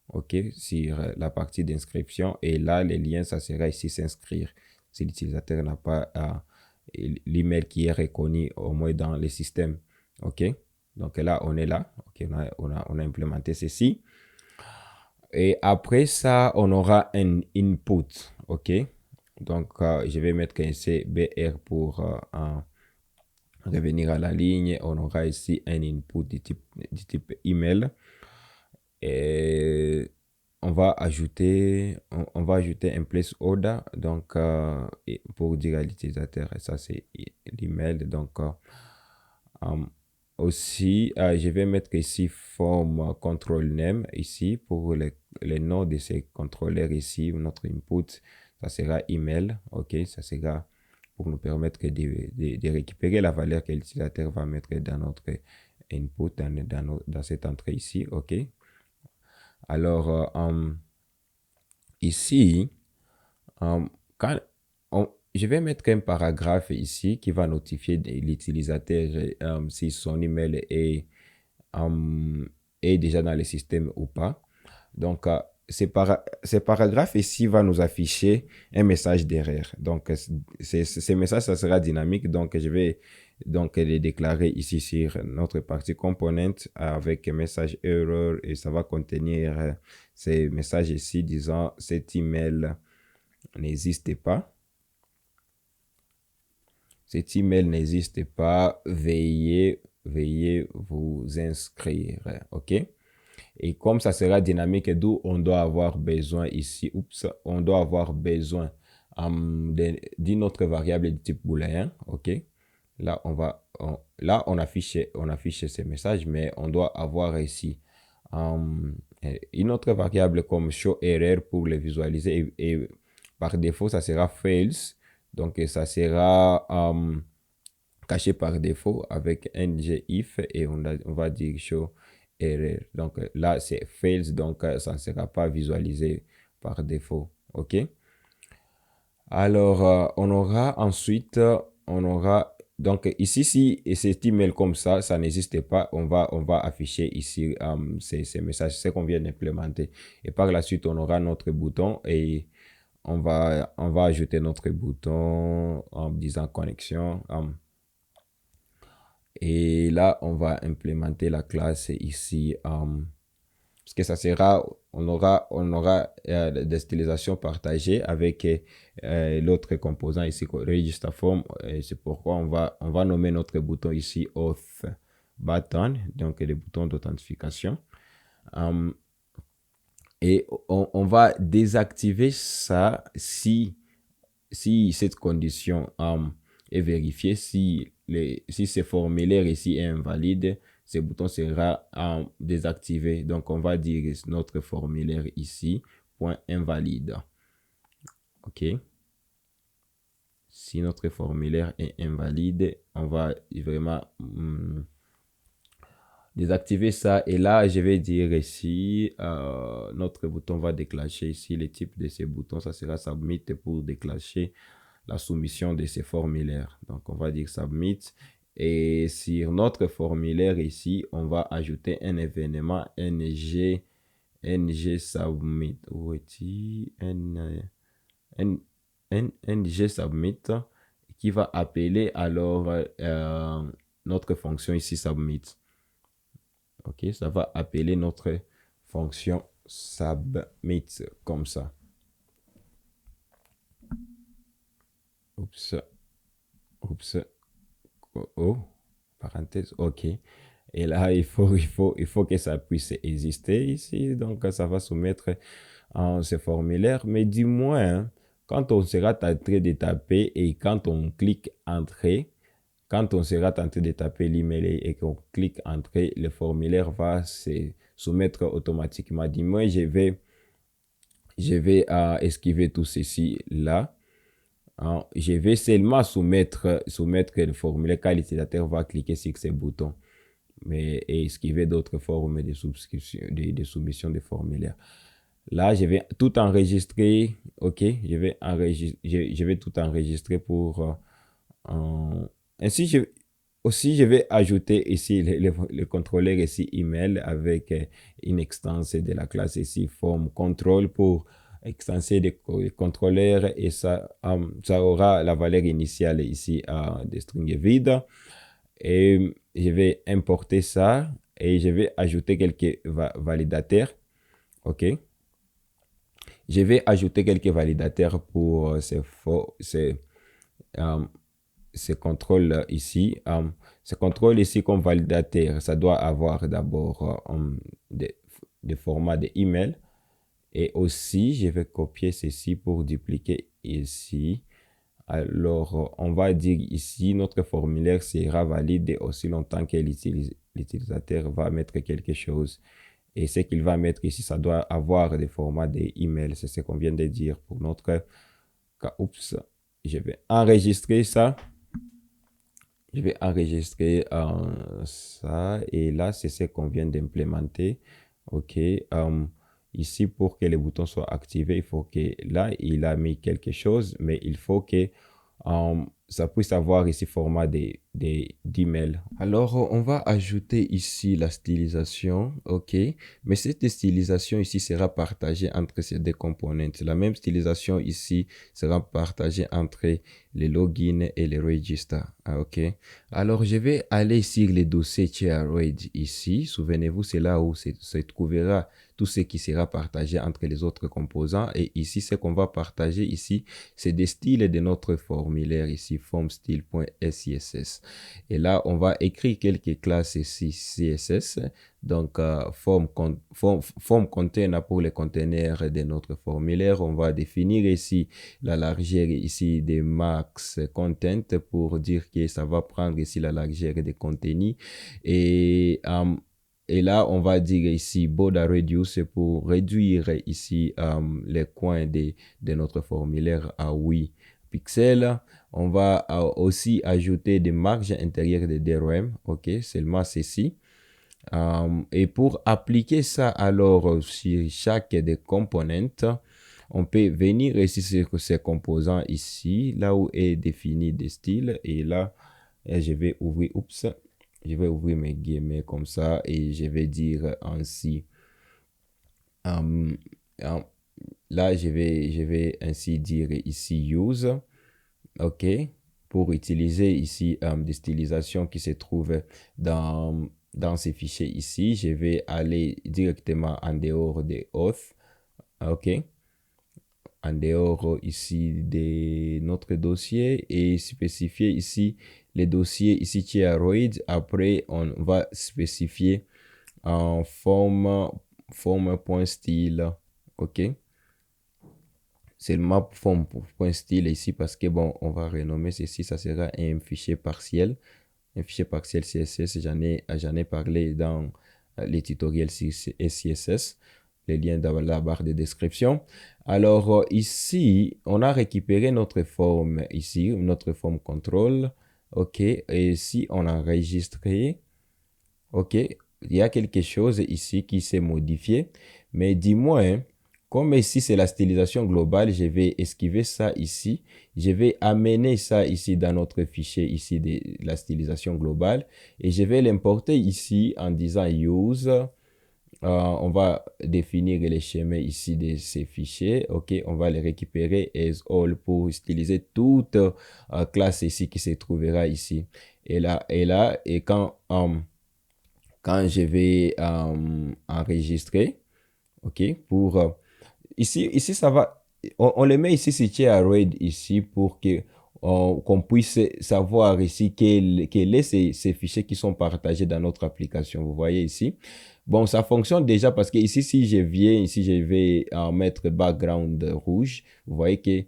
ok, sur la partie d'inscription. Et là, les liens, ça sera ici s'inscrire. Si l'utilisateur n'a pas l'email qui est reconnu au moins dans le système. OK, donc là, on est là. OK, on a implémenté ceci. Et après ça, on aura un input. OK? Donc, je vais mettre ici BR pour revenir à la ligne. On aura ici un input du type email. Et on va ajouter un placeholder donc pour dire à l'utilisateur, et ça c'est l'email. Donc um, aussi je vais mettre ici form control name ici pour les noms de ces contrôleurs ici. Notre input, ça sera email. OK, ça sera pour nous permettre de récupérer la valeur que l'utilisateur va mettre dans notre input, dans cette entrée ici. OK. Alors, ici, quand je vais mettre un paragraphe ici qui va notifier l'utilisateur si son email est déjà dans le système ou pas. Donc, ce paragraphe ici va nous afficher un message d'erreur. Donc, ce message, ça sera dynamique. Donc, je vais donc les déclarer ici sur notre partie component avec un message error, et ça va contenir ces messages ici disant cet email n'existe pas. Cet email n'existe pas. Veuillez vous inscrire. OK? Et comme ça sera dynamique, d'où on doit avoir besoin ici, on doit avoir besoin d'une autre variable de type booléen. OK? Là, on affiche ces messages, mais on doit avoir ici une autre variable comme show error pour le visualiser. Et par défaut, ça sera fails. Donc, ça sera caché par défaut avec ngIf, et on va dire show error. Donc là, c'est fails, donc ça ne sera pas visualisé par défaut. OK? Alors, on aura ensuite, donc ici, si cet email comme ça n'existe pas, on va afficher ici ces messages, ce qu'on vient d'implémenter. Et par la suite, on aura notre bouton, et on va ajouter notre bouton en disant connexion. Et là, on va implémenter la classe ici, parce que ça sera, on aura des stylisations partagées avec l'autre composant ici, register form. C'est pourquoi on va nommer notre bouton ici auth button, donc le bouton d'authentification. Et on va désactiver ça si cette condition est vérifiée. Si ce formulaire ici est invalide, ce bouton sera désactivé. Donc, on va dire notre formulaire ici, point invalide. OK. Si notre formulaire est invalide, on va vraiment désactiver ça. Et là, je vais dire ici, notre bouton va déclencher ici le type de ces boutons. Ça sera submit pour déclencher la soumission de ces formulaires. Donc, on va dire submit. Et sur notre formulaire ici, on va ajouter un événement ng submit. Où est-il? Ng submit qui va appeler alors notre fonction ici submit. OK, ça va appeler notre fonction submit comme ça. Oups. Oh, parenthèse. OK. Et là, il faut que ça puisse exister ici. Donc, ça va soumettre en ce formulaire. Mais du moins, quand on sera en train de taper et quand on clique entrer, quand on sera tenté de taper l'email et qu'on clique entrer, le formulaire va se soumettre automatiquement. Du moins, je vais esquiver tout ceci là. Je vais seulement soumettre le formulaire quand l'utilisateur va cliquer sur ces boutons, et esquiver d'autres formes de soumission de formulaire. Là, je vais tout enregistrer. OK, je vais tout enregistrer pour ainsi, je vais ajouter ici le contrôleur ici email avec une extense de la classe ici form control pour extenser des contrôleurs, et ça aura la valeur initiale ici des strings vides. Et je vais importer ça et je vais ajouter quelques validateurs. OK. Je vais ajouter quelques validateurs pour euh, ces contrôles ici. Ces contrôles ici comme validateur, ça doit avoir d'abord des formats de email. Et aussi, je vais copier ceci pour dupliquer ici. Alors, on va dire ici, notre formulaire sera valide aussi longtemps que l'utilisateur va mettre quelque chose. Et ce qu'il va mettre ici, ça doit avoir des formats d'email. C'est ce qu'on vient de dire pour notre cas. Oups, je vais enregistrer ça. Je vais enregistrer ça. Et là, c'est ce qu'on vient d'implémenter. OK. Ici, pour que les boutons soient activés, il faut que là, il a mis quelque chose, mais il faut que ça puisse avoir ici format d'email. Alors, on va ajouter ici la stylisation, ok, mais cette stylisation ici sera partagée entre ces deux components. La même stylisation ici sera partagée entre les logins et les register, ok. Alors, je vais aller sur les dossiers ShareRed ici. Souvenez-vous, c'est là où se trouvera tout ce qui sera partagé entre les autres composants. Et ici, ce qu'on va partager ici, c'est des styles de notre formulaire ici, formstyle.css. Et là, on va écrire quelques classes ici, CSS. Donc, form container pour les conteneurs de notre formulaire. On va définir ici la largeur ici des max content pour dire que ça va prendre ici la largeur des contenus. Et là, on va dire ici border reduce pour réduire ici les coins de notre formulaire à 8 pixels. On va aussi ajouter des marges intérieures de DRM. OK, seulement ceci. Et pour appliquer ça alors sur chaque des components, on peut venir ici sur ces composants ici, là où est défini des styles. Et là, je vais ouvrir, je vais ouvrir mes guillemets comme ça et je vais dire ainsi. Là, je vais ainsi dire ici use. OK. Pour utiliser ici des stylisations qui se trouvent dans ces fichiers ici, je vais aller directement en dehors des auth. OK. En dehors ici de notre dossier et spécifier ici les dossiers ici ShareRed. Après, on va spécifier en forme.style. OK. C'est le map form.style ici parce que bon, on va renommer ceci. Ça sera un fichier partiel. Un fichier partiel CSS. J'en ai parlé dans les tutoriels CSS. Les liens dans la barre de description. Alors ici, on a récupéré notre forme ici, notre forme contrôle. OK. Et ici, on a enregistré. OK. Il y a quelque chose ici qui s'est modifié. Mais dis-moi, hein, comme ici c'est la stylisation globale, je vais esquiver ça ici. Je vais amener ça ici dans notre fichier ici de la stylisation globale. Et je vais l'importer ici en disant use. On va définir les schémas ici de ces fichiers. OK, on va les récupérer as all pour styliser toute classe ici qui se trouvera ici. Et quand je vais enregistrer, OK, pour ici ça va, on les met ici sur ShareRed ici pour que qu'on puisse savoir ici quels sont ces fichiers qui sont partagés dans notre application. Vous voyez ici. Bon, ça fonctionne déjà parce que ici, si je viens, ici, je vais mettre background rouge. Vous voyez que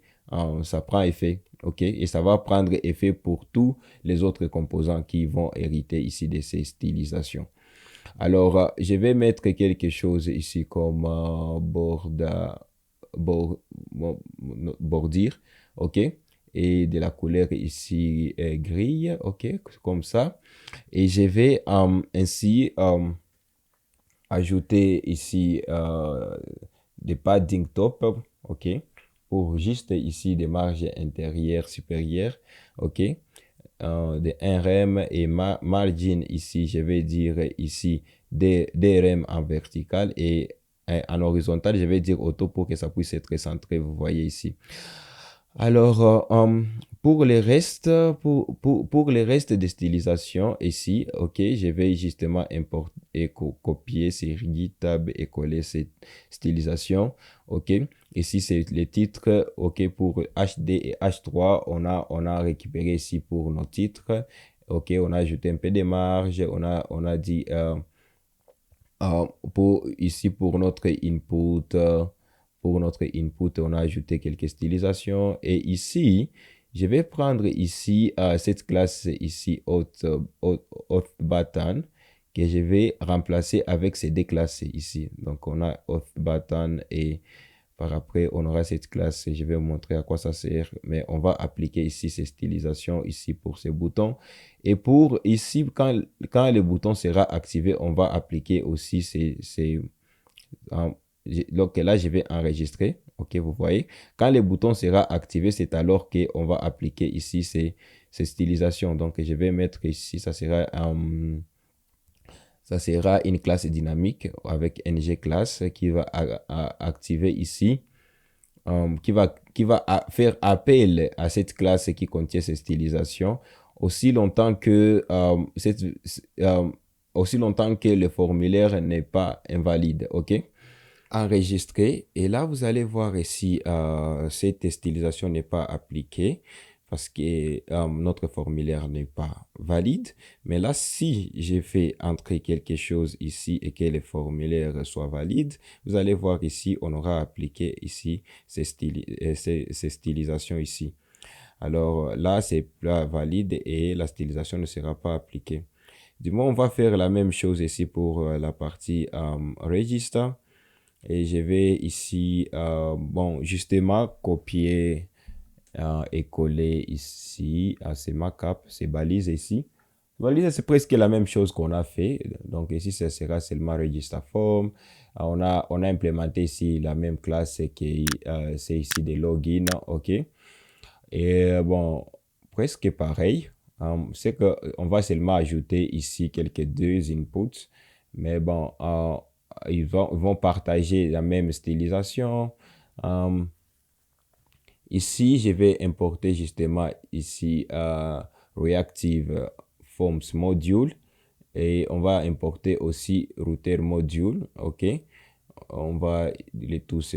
ça prend effet. OK, et ça va prendre effet pour tous les autres composants qui vont hériter ici de ces stylisations. Alors, je vais mettre quelque chose ici comme bordure, OK, et de la couleur ici gris, OK, comme ça. Et je vais ainsi ajouter ici des padding top, OK, pour juste ici des marges intérieures supérieures, OK. De 1 rem et margin ici, je vais dire ici des rem en vertical et en horizontal, je vais dire auto pour que ça puisse être centré, vous voyez ici. Alors, pour les restes, pour les restes de stylisation ici, ok, je vais justement importer et copier ces GitHub et coller cette stylisation, ok. Ici, c'est les titres, ok, pour HD et H3, on a récupéré ici pour nos titres, ok, on a ajouté un peu de marge, on a dit, ici, pour notre input, on a ajouté quelques stylisations. Et ici, je vais prendre ici cette classe ici, auth button, que je vais remplacer avec ces deux classes ici. Donc, on a auth button et par après, on aura cette classe et je vais vous montrer à quoi ça sert. Mais on va appliquer ici ces stylisations ici pour ces boutons. Et pour ici, quand le bouton sera activé, on va appliquer aussi euh, donc là, je vais enregistrer. OK, vous voyez. Quand le bouton sera activé, c'est alors qu'on va appliquer ici ces stylisations. Donc, je vais mettre ici, ça sera une classe dynamique avec ngClass qui va activer ici, qui va faire appel à cette classe qui contient ces stylisations aussi longtemps que, euh, aussi longtemps que le formulaire n'est pas invalide. OK? Enregistrer. Et là, vous allez voir ici, cette stylisation n'est pas appliquée parce que notre formulaire n'est pas valide. Mais là, si j'ai fait entrer quelque chose ici et que le formulaire soit valide, vous allez voir ici, on aura appliqué ici ces stylisations ici. Alors là, c'est pas valide et la stylisation ne sera pas appliquée. Du moins, on va faire la même chose ici pour la partie register. Et je vais ici, bon, justement, copier et coller ici à ces markups, ces balises ici. Balises, c'est presque la même chose qu'on a fait. Donc ici, ce sera seulement register form. On a implémenté ici la même classe qui c'est ici des logins, ok. Et bon, presque pareil. C'est qu'on va seulement ajouter ici quelques deux inputs. Mais bon, ils vont partager la même stylisation. Euh, Ici, je vais importer justement ici Reactive Forms Module. Et on va importer aussi Router Module. OK. On va les tous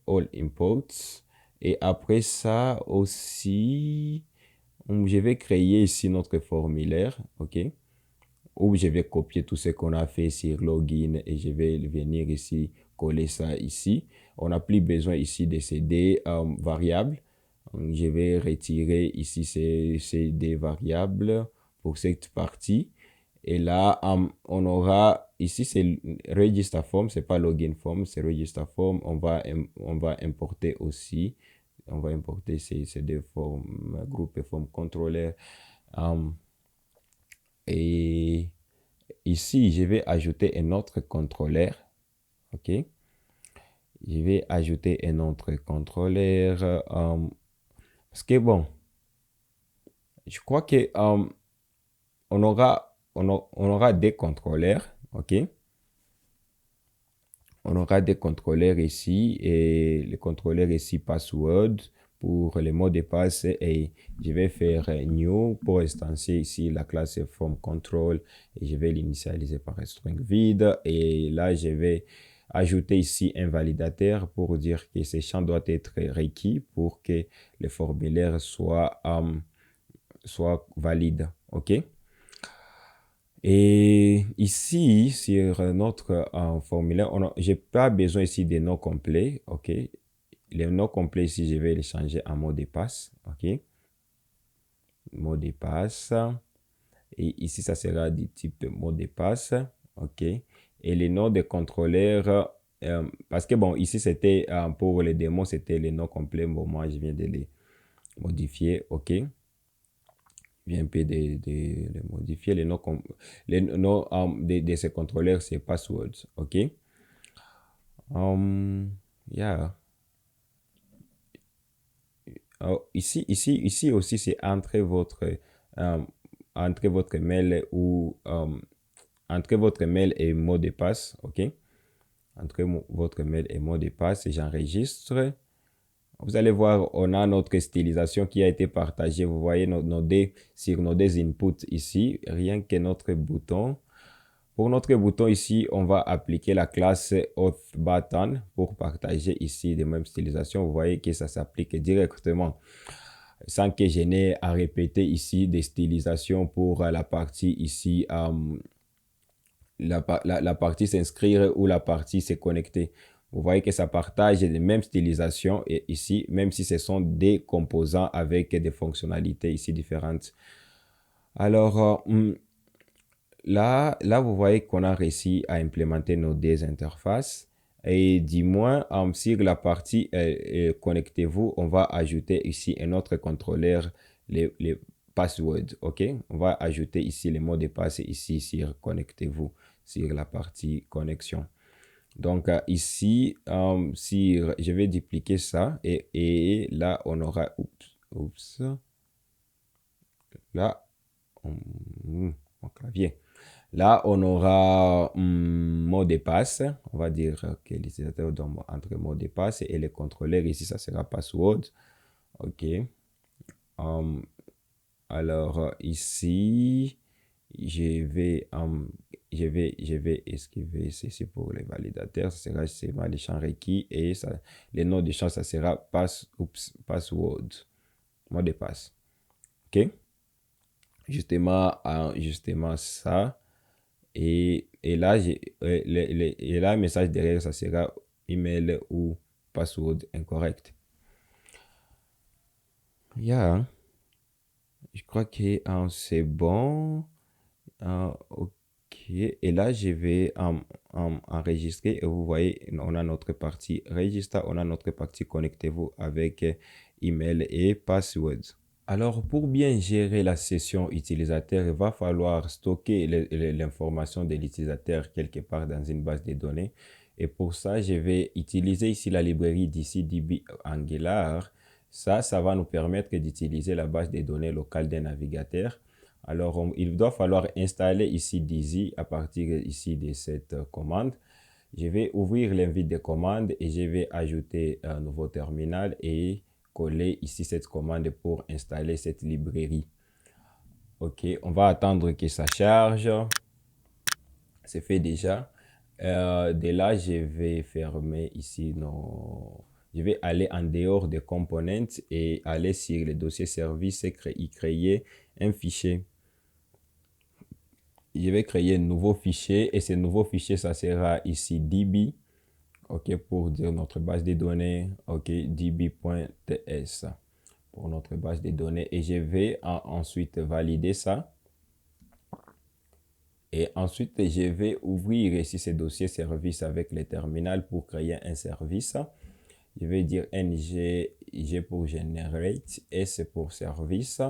all imports. Et après ça aussi, je vais créer ici notre formulaire. OK. Où je vais copier tout ce qu'on a fait sur login et je vais venir ici coller ça ici. On n'a plus besoin ici de ces deux variables. Je vais retirer ici ces deux variables pour cette partie. Et là, on aura ici, c'est register form, c'est pas login form, c'est register form. On va importer aussi, on va importer ces deux formes, groupe et forme contrôleur. Et ici, je vais ajouter un autre contrôleur. OK. Je vais ajouter un autre contrôleur. Parce que bon, je crois que on aura des contrôleurs. OK. On aura des contrôleurs ici et le contrôleur ici password pour les mots de passe et je vais faire new pour instancier ici la classe form control et je vais l'initialiser par un string vide et là je vais ajouter ici un validateur pour dire que ce champ doit être requis pour que le formulaire soit valide. OK. Et ici, sur notre formulaire, je n'ai pas besoin ici des noms complets. OK. Les noms complets ici, je vais les changer en mot de passe. OK. Mot de passe. Et ici, ça sera du type mot de passe. OK. Et les noms de contrôleurs, parce que bon, ici, c'était pour les démos, c'était les noms complets. Bon, moi, je viens de les modifier. OK. Un peu de modifier les noms de ces contrôleurs, c'est passwords. OK. Yeah. Ici aussi, c'est entre votre mail ou entre votre mail et mot de passe. OK. Entre votre mail et mot de passe, j'enregistre. Vous allez voir, on a notre stylisation qui a été partagée. Vous voyez sur nos deux inputs ici, rien que notre bouton. Pour notre bouton ici, on va appliquer la classe Auth Button pour partager ici les mêmes stylisations. Vous voyez que ça s'applique directement sans que je n'ai à répéter ici des stylisations pour la partie ici, la partie s'inscrire ou la partie se connecter. Vous voyez que ça partage les mêmes stylisations et ici, même si ce sont des composants avec des fonctionnalités ici différentes. Alors, là, vous voyez qu'on a réussi à implémenter nos deux interfaces. Et du moins, sur la partie connectez-vous, on va ajouter ici un autre contrôleur, les passwords. OK? On va ajouter ici les mots de passe ici sur connectez-vous, sur la partie connexion. Donc ici, je vais dupliquer ça et là, on aura, là, mon clavier. Là, on aura mot de passe. On va dire que l'utilisateur donne entre mot de passe et le contrôleur. Ici, ça sera password. OK. Alors, ici, je vais esquiver ceci pour les validateurs. Ça sera seulement les champs requis et ça, les noms de champs, ça sera password. Mot de passe. OK. Justement ça. Et là, le message derrière, ça sera email ou password incorrect. Yeah. Je crois que c'est bon. OK. Et là, je vais enregistrer. Et vous voyez, on a notre partie register, on a notre partie connectez-vous avec email et password. Alors, pour bien gérer la session utilisateur, il va falloir stocker l'information de l'utilisateur quelque part dans une base de données. Et pour ça, je vais utiliser ici la librairie d'ici DB Angular. Ça va nous permettre d'utiliser la base de données locale d'un navigateur. Alors, il doit falloir installer ici Dizzy à partir ici de cette commande. Je vais ouvrir l'invite de commande et je vais ajouter un nouveau terminal et coller ici cette commande pour installer cette librairie. OK, on va attendre que ça charge. C'est fait déjà. De là, je vais fermer ici Je vais aller en dehors des components et aller sur le dossier service et créer un fichier. Je vais créer un nouveau fichier et ce nouveau fichier, ça sera ici DB. OK, pour dire notre base de données. OK, db.ts pour notre base de données. Et je vais ensuite valider ça. Et ensuite, je vais ouvrir ici ce dossier service avec le terminal pour créer un service. Je vais dire ng, G pour generate, S pour service.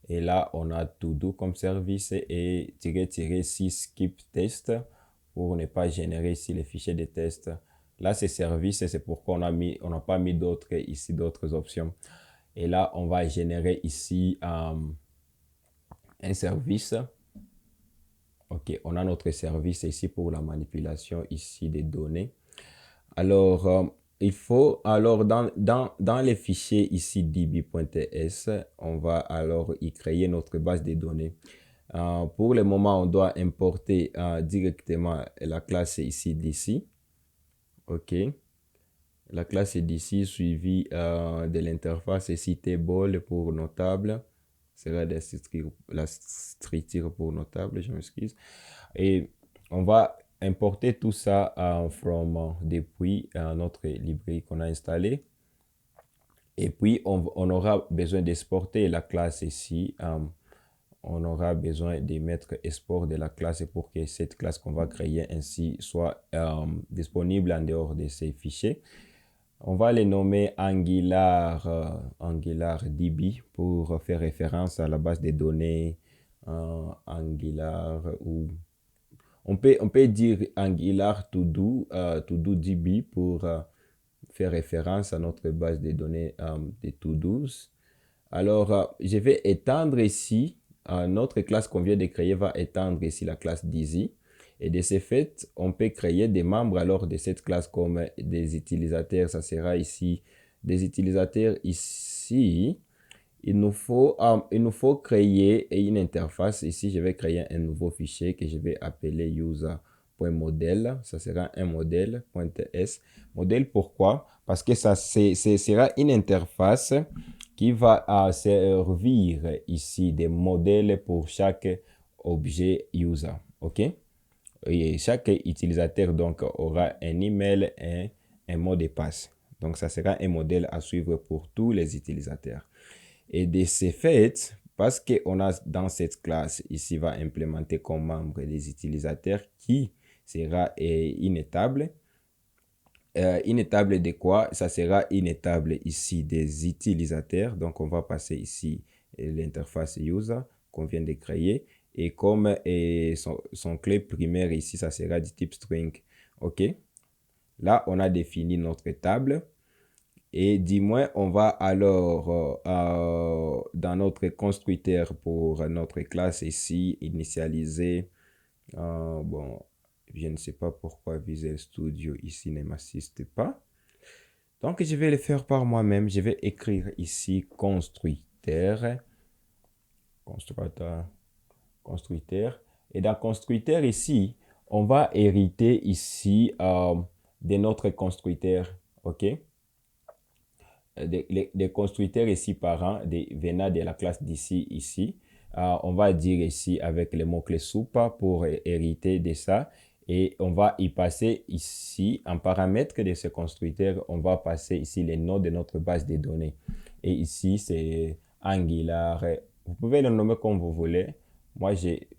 Et là, on a todo comme service et --6 skip test pour ne pas générer ici les fichiers de test. Là, c'est service et c'est pourquoi on n'a pas mis d'autres ici, d'autres options. Et là, on va générer ici un service. OK, on a notre service ici pour la manipulation ici des données. Alors, il faut, alors dans les fichiers ici db.ts, on va alors y créer notre base de données. Pour le moment, on doit importer directement la classe ici d'ici. OK. La classe d'ici suivie de l'interface ici table pour notable. Sera la structure pour notable, je m'excuse. Et on va importer tout ça depuis notre librairie qu'on a installée. Et puis, on aura besoin d'exporter la classe ici. On aura besoin de mettre export de la classe pour que cette classe qu'on va créer ainsi soit disponible en dehors de ces fichiers. On va les nommer AngularDB pour faire référence à la base de données Angular ou on peut dire Angular ToDo pour faire référence à notre base de données de ToDos. Alors, je vais étendre ici, notre classe qu'on vient de créer va étendre ici la classe Dizzy. Et de ce fait, on peut créer des membres alors de cette classe comme des utilisateurs. Ça sera ici des utilisateurs ici, il nous faut créer une interface. Ici, je vais créer un nouveau fichier que je vais appeler user.model. Ça sera un modèle.s. Modèle, pourquoi? Parce que ça sera une interface qui va servir ici des modèles pour chaque objet user. OK? Et chaque utilisateur donc aura un email et un mot de passe. Donc, ça sera un modèle à suivre pour tous les utilisateurs. Et de ce fait, parce qu'on a dans cette classe, ici, va implémenter comme membre des utilisateurs qui sera une table. Une table de quoi? Ça sera une table ici des utilisateurs. Donc, on va passer ici l'interface user qu'on vient de créer. Et comme son clé primaire ici, ça sera du type string. OK? Là, on a défini notre table. Et dis-moi, on va alors dans notre constructeur pour notre classe ici, initialiser. Bon, je ne sais pas pourquoi Visual Studio ici ne m'assiste pas. Donc, je vais le faire par moi-même. Je vais écrire ici constructeur. Et dans constructeur ici, on va hériter ici de notre constructeur. OK? Des constructeurs ici parents venant de la classe d'ici, ici. On va dire ici avec le mot-clé soup pour hériter de ça. Et on va y passer ici, en paramètre de ce constructeur, on va passer ici les noms de notre base de données. Et ici, c'est Angular. Vous pouvez le nommer comme vous voulez. Moi,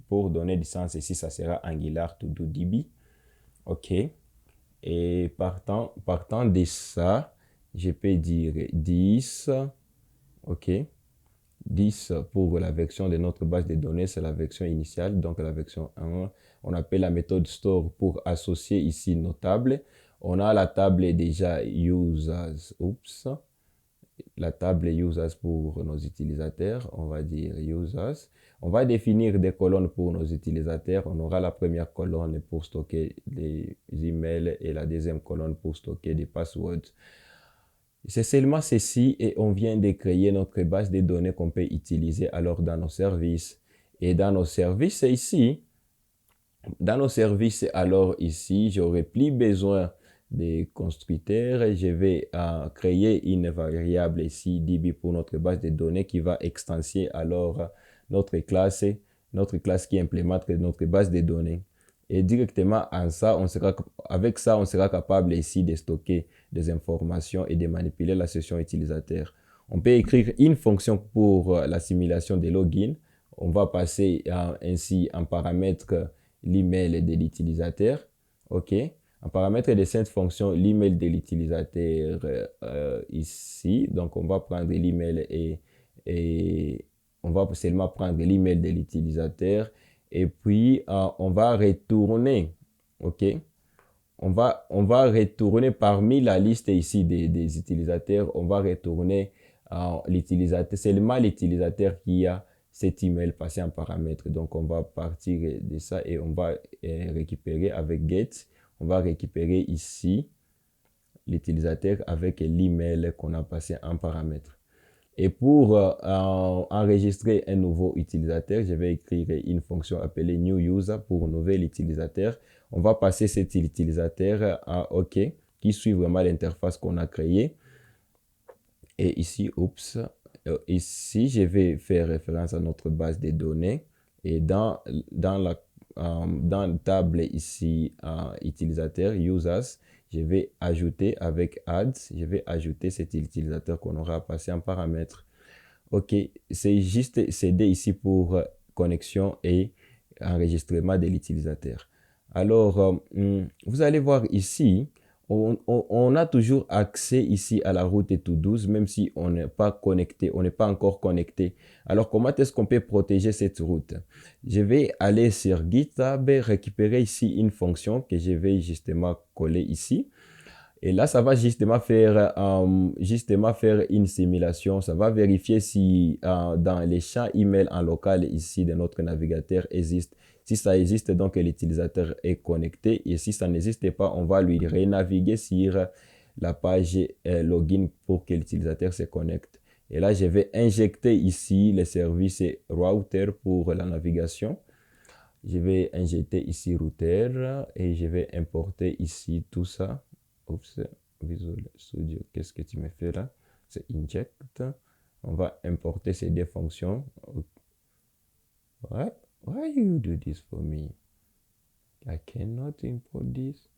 pour donner du sens ici, ça sera Angular to do DB. OK. Et partant de ça, je peux dire 10, OK, 10 pour la version de notre base de données, c'est la version initiale, donc la version 1. On appelle la méthode store pour associer ici nos tables. On a la table déjà users, la table users pour nos utilisateurs, on va dire users. On va définir des colonnes pour nos utilisateurs. On aura la première colonne pour stocker les emails et la deuxième colonne pour stocker des passwords. C'est seulement ceci et on vient de créer notre base de données qu'on peut utiliser alors dans nos services. Et dans nos services ici, alors ici, j'aurai plus besoin des constructeurs. Je vais créer une variable ici, DB pour notre base de données qui va extensier alors notre classe qui implémente notre base de données. Et directement avec ça, on sera capable ici de stocker des informations et de manipuler la session utilisateur. On peut écrire une fonction pour la simulation des logins. On va passer ainsi en paramètre l'email de l'utilisateur. OK. En paramètre de cette fonction, l'email de l'utilisateur ici. Donc, on va prendre l'email et on va seulement prendre l'email de l'utilisateur. Et puis, on va retourner, OK? On va retourner parmi la liste ici des utilisateurs, on va retourner seulement l'utilisateur qui a cet email passé en paramètre. Donc, on va partir de ça et on va récupérer avec get. On va récupérer ici l'utilisateur avec l'email qu'on a passé en paramètre. Et pour enregistrer un nouveau utilisateur, je vais écrire une fonction appelée new user pour nouvel utilisateur. On va passer cet utilisateur à OK, qui suit vraiment l'interface qu'on a créée. Et ici, ici, je vais faire référence à notre base de données. Et dans la table ici, utilisateur, users, je vais ajouter avec add, je vais ajouter cet utilisateur qu'on aura passé en paramètre. OK, c'est juste CD ici pour connexion et enregistrement de l'utilisateur. Alors, vous allez voir ici, on a toujours accès ici à la route tout 12, même si on n'est pas connecté, on n'est pas encore connecté. Alors, comment est-ce qu'on peut protéger cette route? Je vais aller sur GitHub, récupérer ici une fonction que je vais justement coller ici. Et là, ça va justement faire une simulation. Ça va vérifier si dans les champs email en local ici de notre navigateur existe. Si ça existe, donc l'utilisateur est connecté. Et si ça n'existe pas, on va lui renaviguer sur la page login pour que l'utilisateur se connecte. Et là, je vais injecter ici les services router pour la navigation. Je vais injecter ici router et je vais importer ici tout ça. Oups, Visual Studio, qu'est-ce que tu me fais là? C'est inject. On va importer ces deux fonctions. Why you do this for me? I cannot import this.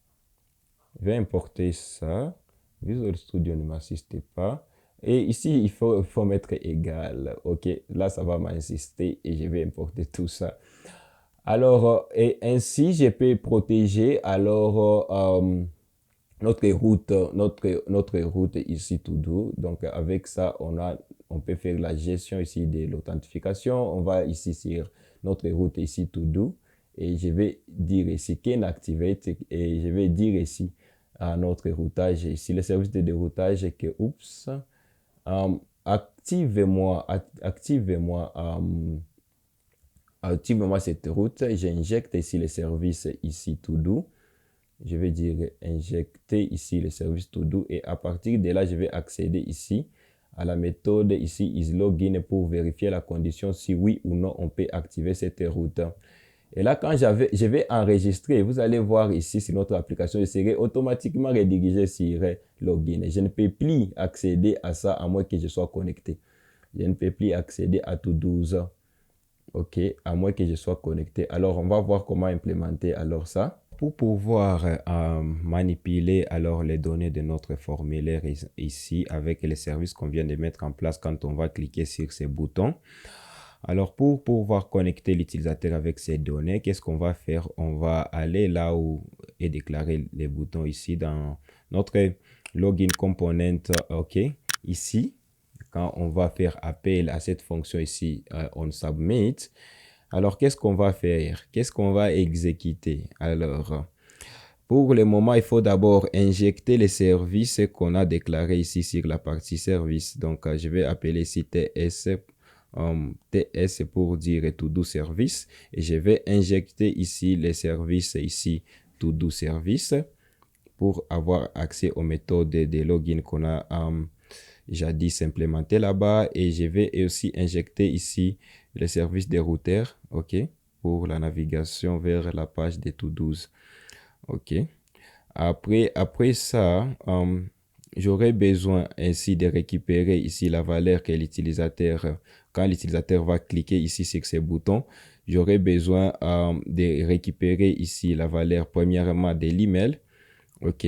Je vais importer ça. Visual Studio ne m'assiste pas. Et ici, il faut mettre égal. OK, là, ça va m'insister et je vais importer tout ça. Alors, et ainsi, je peux protéger alors notre route ici to do. Donc, avec ça, on peut faire la gestion ici de l'authentification. On va ici sur notre route ici to do. Et je vais dire ici can activate et je vais dire ici à notre routage, ici le service de déroutage que, activez-moi cette route. J'injecte ici le service ici to do. Je vais dire injecter ici le service to do et à partir de là, je vais accéder ici à la méthode ici isLogin pour vérifier la condition si oui ou non on peut activer cette route. Et là, quand je vais enregistrer, vous allez voir ici sur notre application, je serai automatiquement redirigé sur login. Je ne peux plus accéder à ça à moins que je sois connecté. Je ne peux plus accéder à tout 12. OK, à moins que je sois connecté. Alors, on va voir comment implémenter alors ça. Pour pouvoir manipuler alors les données de notre formulaire ici avec les services qu'on vient de mettre en place quand on va cliquer sur ces boutons. Alors, pour pouvoir connecter l'utilisateur avec ces données, qu'est-ce qu'on va faire? On va aller là où est déclaré les boutons ici dans notre login component. OK, ici, quand on va faire appel à cette fonction ici, on submit. Alors, qu'est-ce qu'on va faire? Qu'est-ce qu'on va exécuter? Alors, pour le moment, il faut d'abord injecter les services qu'on a déclarés ici sur la partie service. Donc, je vais appeler ici TS pour dire to do service et je vais injecter ici les services ici to do service pour avoir accès aux méthodes de login qu'on a jadis implémenté là-bas et je vais aussi injecter ici le service des routeurs, OK, pour la navigation vers la page des to-dos. OK. Après ça, j'aurai besoin ainsi de récupérer ici la valeur que l'utilisateur, quand l'utilisateur va cliquer ici sur ces boutons, j'aurai besoin de récupérer ici la valeur premièrement de l'email. OK.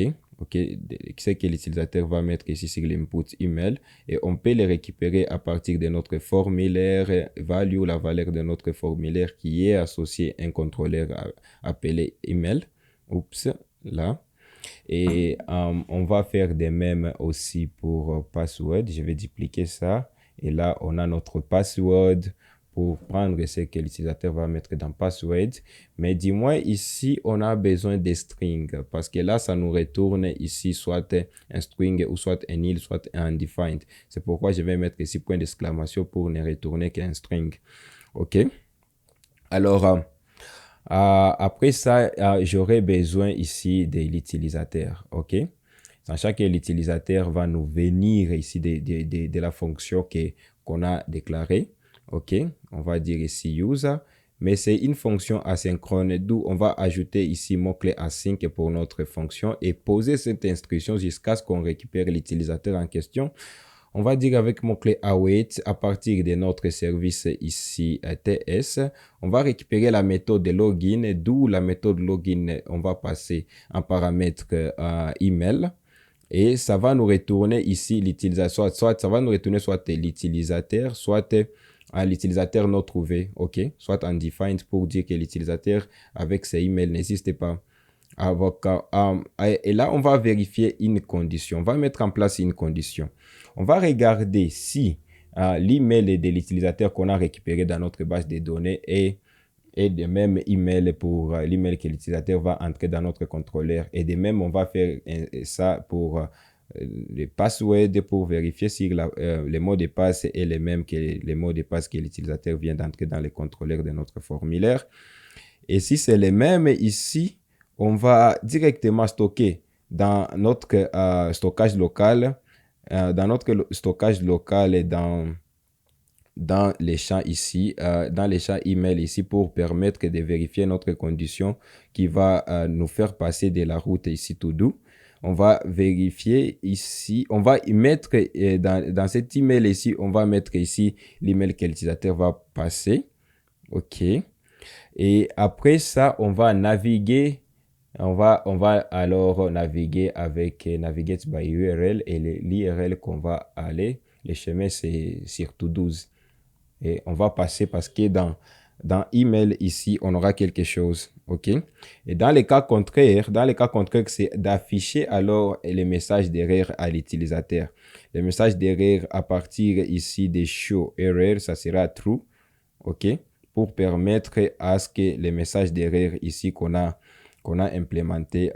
C'est que l'utilisateur va mettre ici sur l'input email et on peut les récupérer à partir de notre formulaire value, la valeur de notre formulaire qui est associé à un contrôleur appelé email. Oups, là. Et on va faire de même aussi pour password. Je vais dupliquer ça. Et là, on a notre password pour prendre ce que l'utilisateur va mettre dans password. Mais dis-moi, ici, on a besoin de string parce que là, ça nous retourne ici soit un string ou soit un nil, soit un undefined. C'est pourquoi je vais mettre ici point d'exclamation pour ne retourner qu'un string. OK? Alors, après ça, j'aurai besoin ici de l'utilisateur. OK? Sachant que l'utilisateur va nous venir ici de la fonction qu'on a déclarée. OK, on va dire ici user, mais c'est une fonction asynchrone, d'où on va ajouter ici mot-clé async pour notre fonction et poser cette instruction jusqu'à ce qu'on récupère l'utilisateur en question. On va dire avec mot-clé await à partir de notre service ici TS, on va récupérer la méthode de login, d'où la méthode login, on va passer en paramètre email. Et ça va nous retourner ici l'utilisateur, soit ça va nous retourner soit l'utilisateur, soit l'utilisateur non trouvé, OK, soit undefined pour dire que l'utilisateur avec ses emails n'existe pas. Et là, on va vérifier une condition. On va mettre en place une condition. On va regarder si l'email de l'utilisateur qu'on a récupéré dans notre base de données est de même email pour l'email que l'utilisateur va entrer dans notre contrôleur. Et de même, on va faire ça pour les passwords pour vérifier si les mots de passe est les mêmes que les mots de passe que l'utilisateur vient d'entrer dans le contrôleur de notre formulaire. Et si c'est les mêmes ici, on va directement stocker dans notre stockage local, dans notre stockage local et dans les champs ici, dans les champs email ici pour permettre de vérifier notre condition qui va nous faire passer de la route ici tout doux. On va vérifier ici, on va y mettre dans cet email ici, on va mettre ici l'email que l'utilisateur va passer. OK. Et après ça, on va naviguer. On va alors naviguer avec Navigate by URL et l'URL qu'on va aller. Le chemin, c'est sur To-Do's. Et on va passer parce que dans email ici, on aura quelque chose. OK? Et dans les cas contraires, c'est d'afficher alors les messages d'erreur à l'utilisateur. Les messages d'erreur à partir ici des show error, ça sera true. OK? Pour permettre à ce que les messages d'erreur ici qu'on a implémentés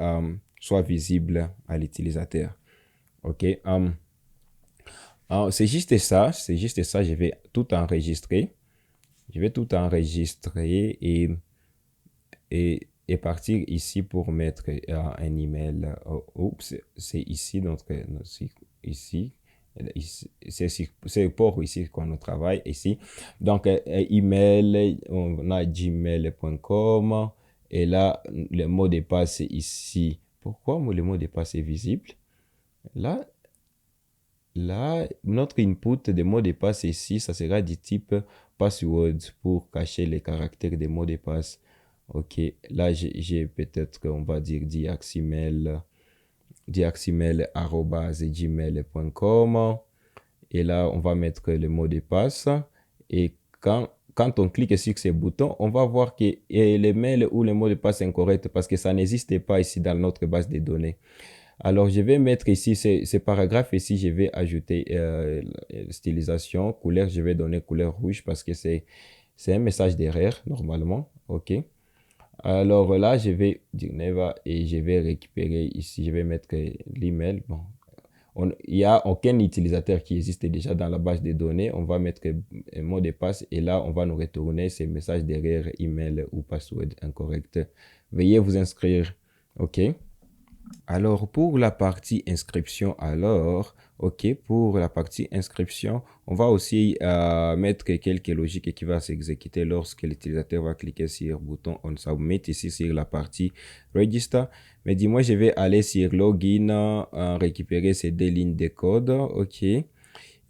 soient visibles à l'utilisateur. OK? C'est juste ça, je vais tout enregistrer. Et partir ici pour mettre un email. Oups, c'est ici, donc ici. C'est pour ici qu'on travaille ici. Donc, email, on a gmail.com. Et là, le mot de passe est ici. Pourquoi le mot de passe est visible? Là, notre input de mot de passe ici, ça sera du type password pour cacher les caractères des mots de passe. OK, là, j'ai peut-être, on va dire diaximel@gmail.com. Et là, on va mettre le mot de passe. Et quand on clique sur ce bouton, on va voir que le mail ou le mot de passe est incorrect parce que ça n'existe pas ici dans notre base de données. Alors, je vais mettre ici ces paragraphes. Ici, je vais ajouter stylisation, couleur. Je vais donner couleur rouge parce que c'est un message d'erreur normalement. OK. Alors là, je vais dire Neva et je vais récupérer ici. Je vais mettre l'email. Bon, il n'y a aucun utilisateur qui existe déjà dans la base de données. On va mettre un mot de passe et là, on va nous retourner ces messages d'erreur, email ou password incorrect. Veuillez vous inscrire. OK. Alors, pour la partie inscription, pour la partie inscription, on va aussi mettre quelques logiques qui vont s'exécuter lorsque l'utilisateur va cliquer sur le bouton On Submit ici sur la partie Register. Mais dis-moi, je vais aller sur Login, récupérer ces deux lignes de code, OK. Et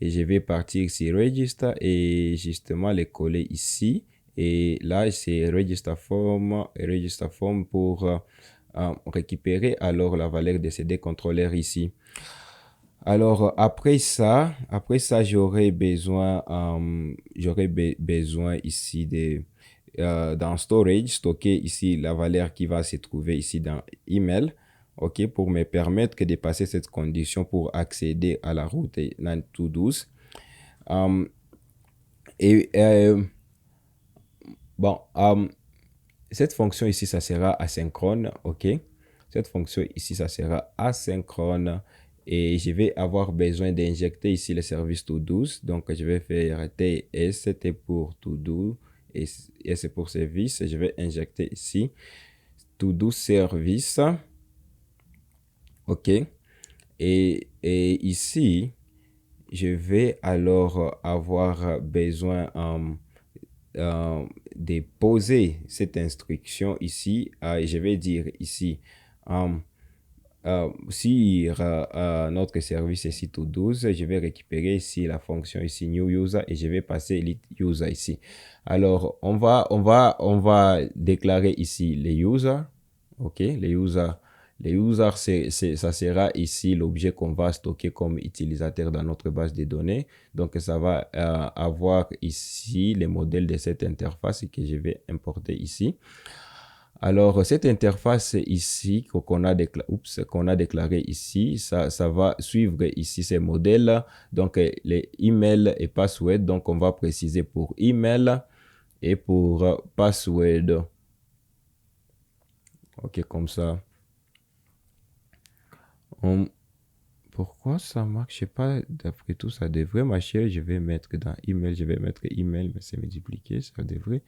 je vais partir sur Register et justement les coller ici. Et là, c'est Register Form pour récupérer alors la valeur de ces deux contrôleurs ici. Alors après ça j'aurai besoin ici de dans storage stocker ici la valeur qui va se trouver ici dans email. OK, pour me permettre de passer cette condition pour accéder à la route dans To-Do's. Cette fonction ici, ça sera asynchrone, OK? Cette fonction ici, ça sera asynchrone et je vais avoir besoin d'injecter ici le service To-Do's. Donc, je vais faire TS, T pour To-Do et S pour service. Je vais injecter ici To-Do service, OK? Et ici, je vais alors avoir besoin de poser cette instruction ici. Je vais dire ici sur notre service ici To-Do's, je vais récupérer ici la fonction ici new user et je vais passer lead user ici. Alors on va déclarer ici les users. OK, les users, ça sera ici l'objet qu'on va stocker comme utilisateur dans notre base de données. Donc, ça va avoir ici les modèles de cette interface que je vais importer ici. Alors, cette interface ici qu'on a déclaré ici, ça va suivre ici ces modèles. Donc, les emails et password. Donc, on va préciser pour email et pour password. OK, comme ça. Pourquoi ça marche? Je sais pas, d'après tout, ça devrait marcher. Je vais mettre dans email, mais c'est multiplié, ça devrait.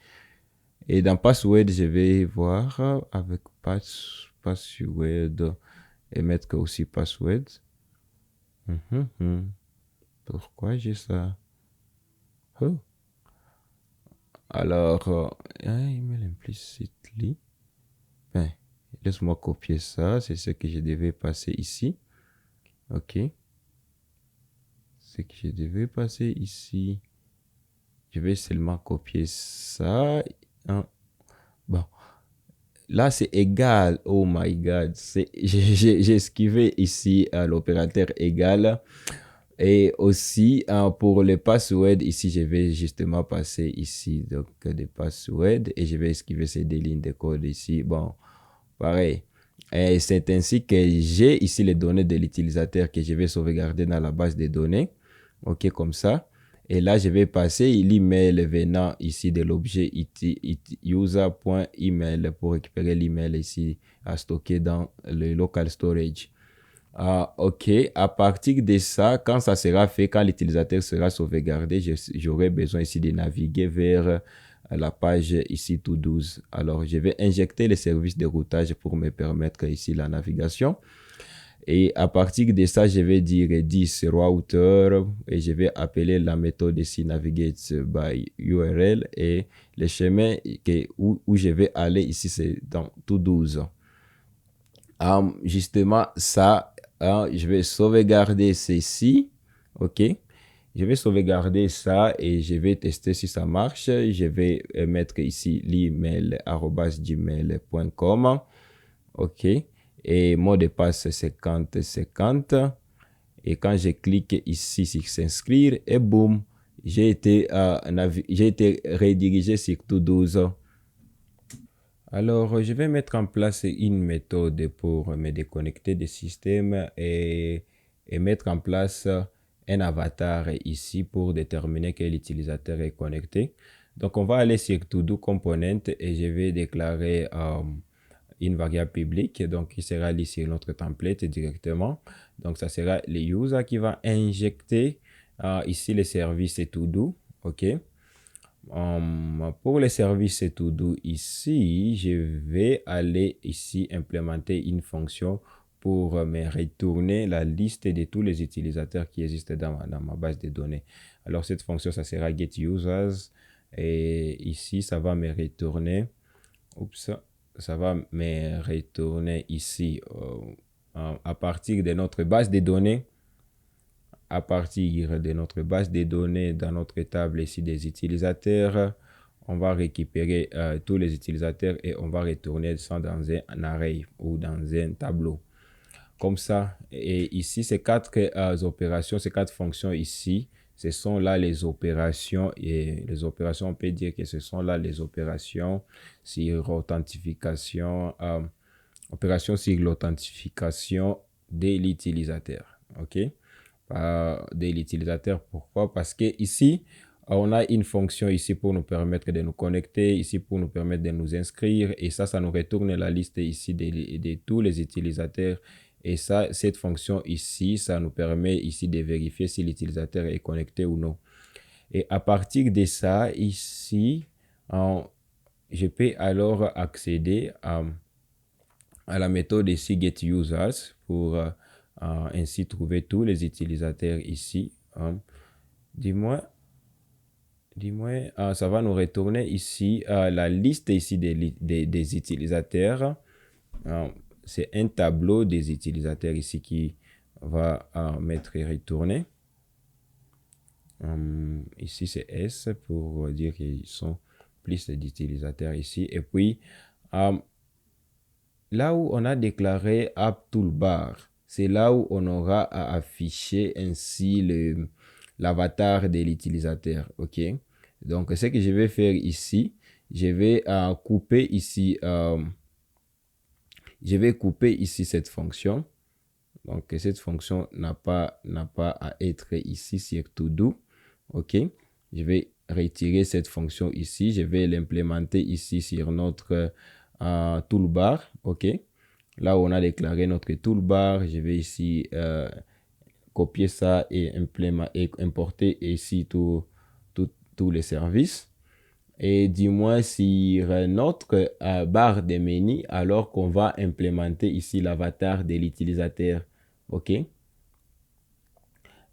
Et dans password, je vais voir avec password. et mettre aussi password. Pourquoi j'ai ça? Oh. Alors, email implicitly. Ben, laisse-moi copier ça. C'est ce que je devais passer ici. OK. Ce que je devais passer ici. Je vais seulement copier ça. Bon. Là, c'est égal. Oh my God. J'ai esquivé ici l'opérateur égal. Et aussi, pour le password, ici, je vais justement passer ici, donc, des passwords et je vais esquiver ces deux lignes de code ici. Bon, pareil. Et c'est ainsi que j'ai ici les données de l'utilisateur que je vais sauvegarder dans la base de données. OK, comme ça. Et là, je vais passer l'email venant ici de l'objet user.email pour récupérer l'email ici à stocker dans le local storage. OK, à partir de ça, quand ça sera fait, quand l'utilisateur sera sauvegardé, j'aurai besoin ici de naviguer vers la page ici tout 12. Alors, je vais injecter les services de routage pour me permettre ici la navigation. Et à partir de ça, je vais dire 10 router et je vais appeler la méthode ici navigate by URL et le chemin où je vais aller ici, c'est dans tout 12. Justement, ça, je vais sauvegarder ceci. OK. Je vais sauvegarder ça et je vais tester si ça marche. Je vais mettre ici l'email @gmail.com. OK. Et mot de passe 5050. Et quand je clique ici sur s'inscrire, et boum, j'ai été redirigé sur tout 12. Alors, je vais mettre en place une méthode pour me déconnecter des systèmes et mettre en place un avatar ici pour déterminer quel utilisateur est connecté. Donc, on va aller sur To-Do Component et je vais déclarer une variable publique. Donc, il sera lié sur notre template directement. Donc, ça sera le user qui va injecter ici les services et To-Do. OK. Pour les services to do ici, je vais aller ici implémenter une fonction pour me retourner la liste de tous les utilisateurs qui existent dans ma base de données. Alors cette fonction, ça sera getUsers et ici, ça va me retourner, ici à partir de notre base de données. À partir de notre base de données dans notre table ici des utilisateurs, on va récupérer tous les utilisateurs et on va retourner ça dans un array ou dans un tableau. Comme ça, et ici, ces quatre opérations, ces quatre fonctions ici, ce sont là les opérations et les opérations, on peut dire que ce sont là les opérations sur authentification, de l'utilisateur. OK? De l'utilisateur. Pourquoi? Parce que ici, on a une fonction ici pour nous permettre de nous connecter, ici pour nous permettre de nous inscrire et ça nous retourne la liste ici de tous les utilisateurs et ça, cette fonction ici, ça nous permet ici de vérifier si l'utilisateur est connecté ou non. Et à partir de ça, ici, je peux alors accéder à la méthode ici getUsers pour ainsi trouver tous les utilisateurs ici. Dis-moi, ça va nous retourner ici la liste ici des utilisateurs. C'est un tableau des utilisateurs ici qui va m'être retourné. Ici, c'est S pour dire qu'ils sont plus d'utilisateurs ici. Et puis, là où on a déclaré App Toolbar, c'est là où on aura à afficher ainsi l'avatar de l'utilisateur. OK? Donc, ce que je vais faire ici, je vais couper ici cette fonction. Donc, cette fonction n'a pas à être ici sur To-Do. OK? Je vais retirer cette fonction ici. Je vais l'implémenter ici sur notre toolbar. OK? Là où on a déclaré notre toolbar, je vais ici copier ça et importer ici tous les services. et du moins sur notre barre de menu, alors qu'on va implémenter ici l'avatar de l'utilisateur. OK?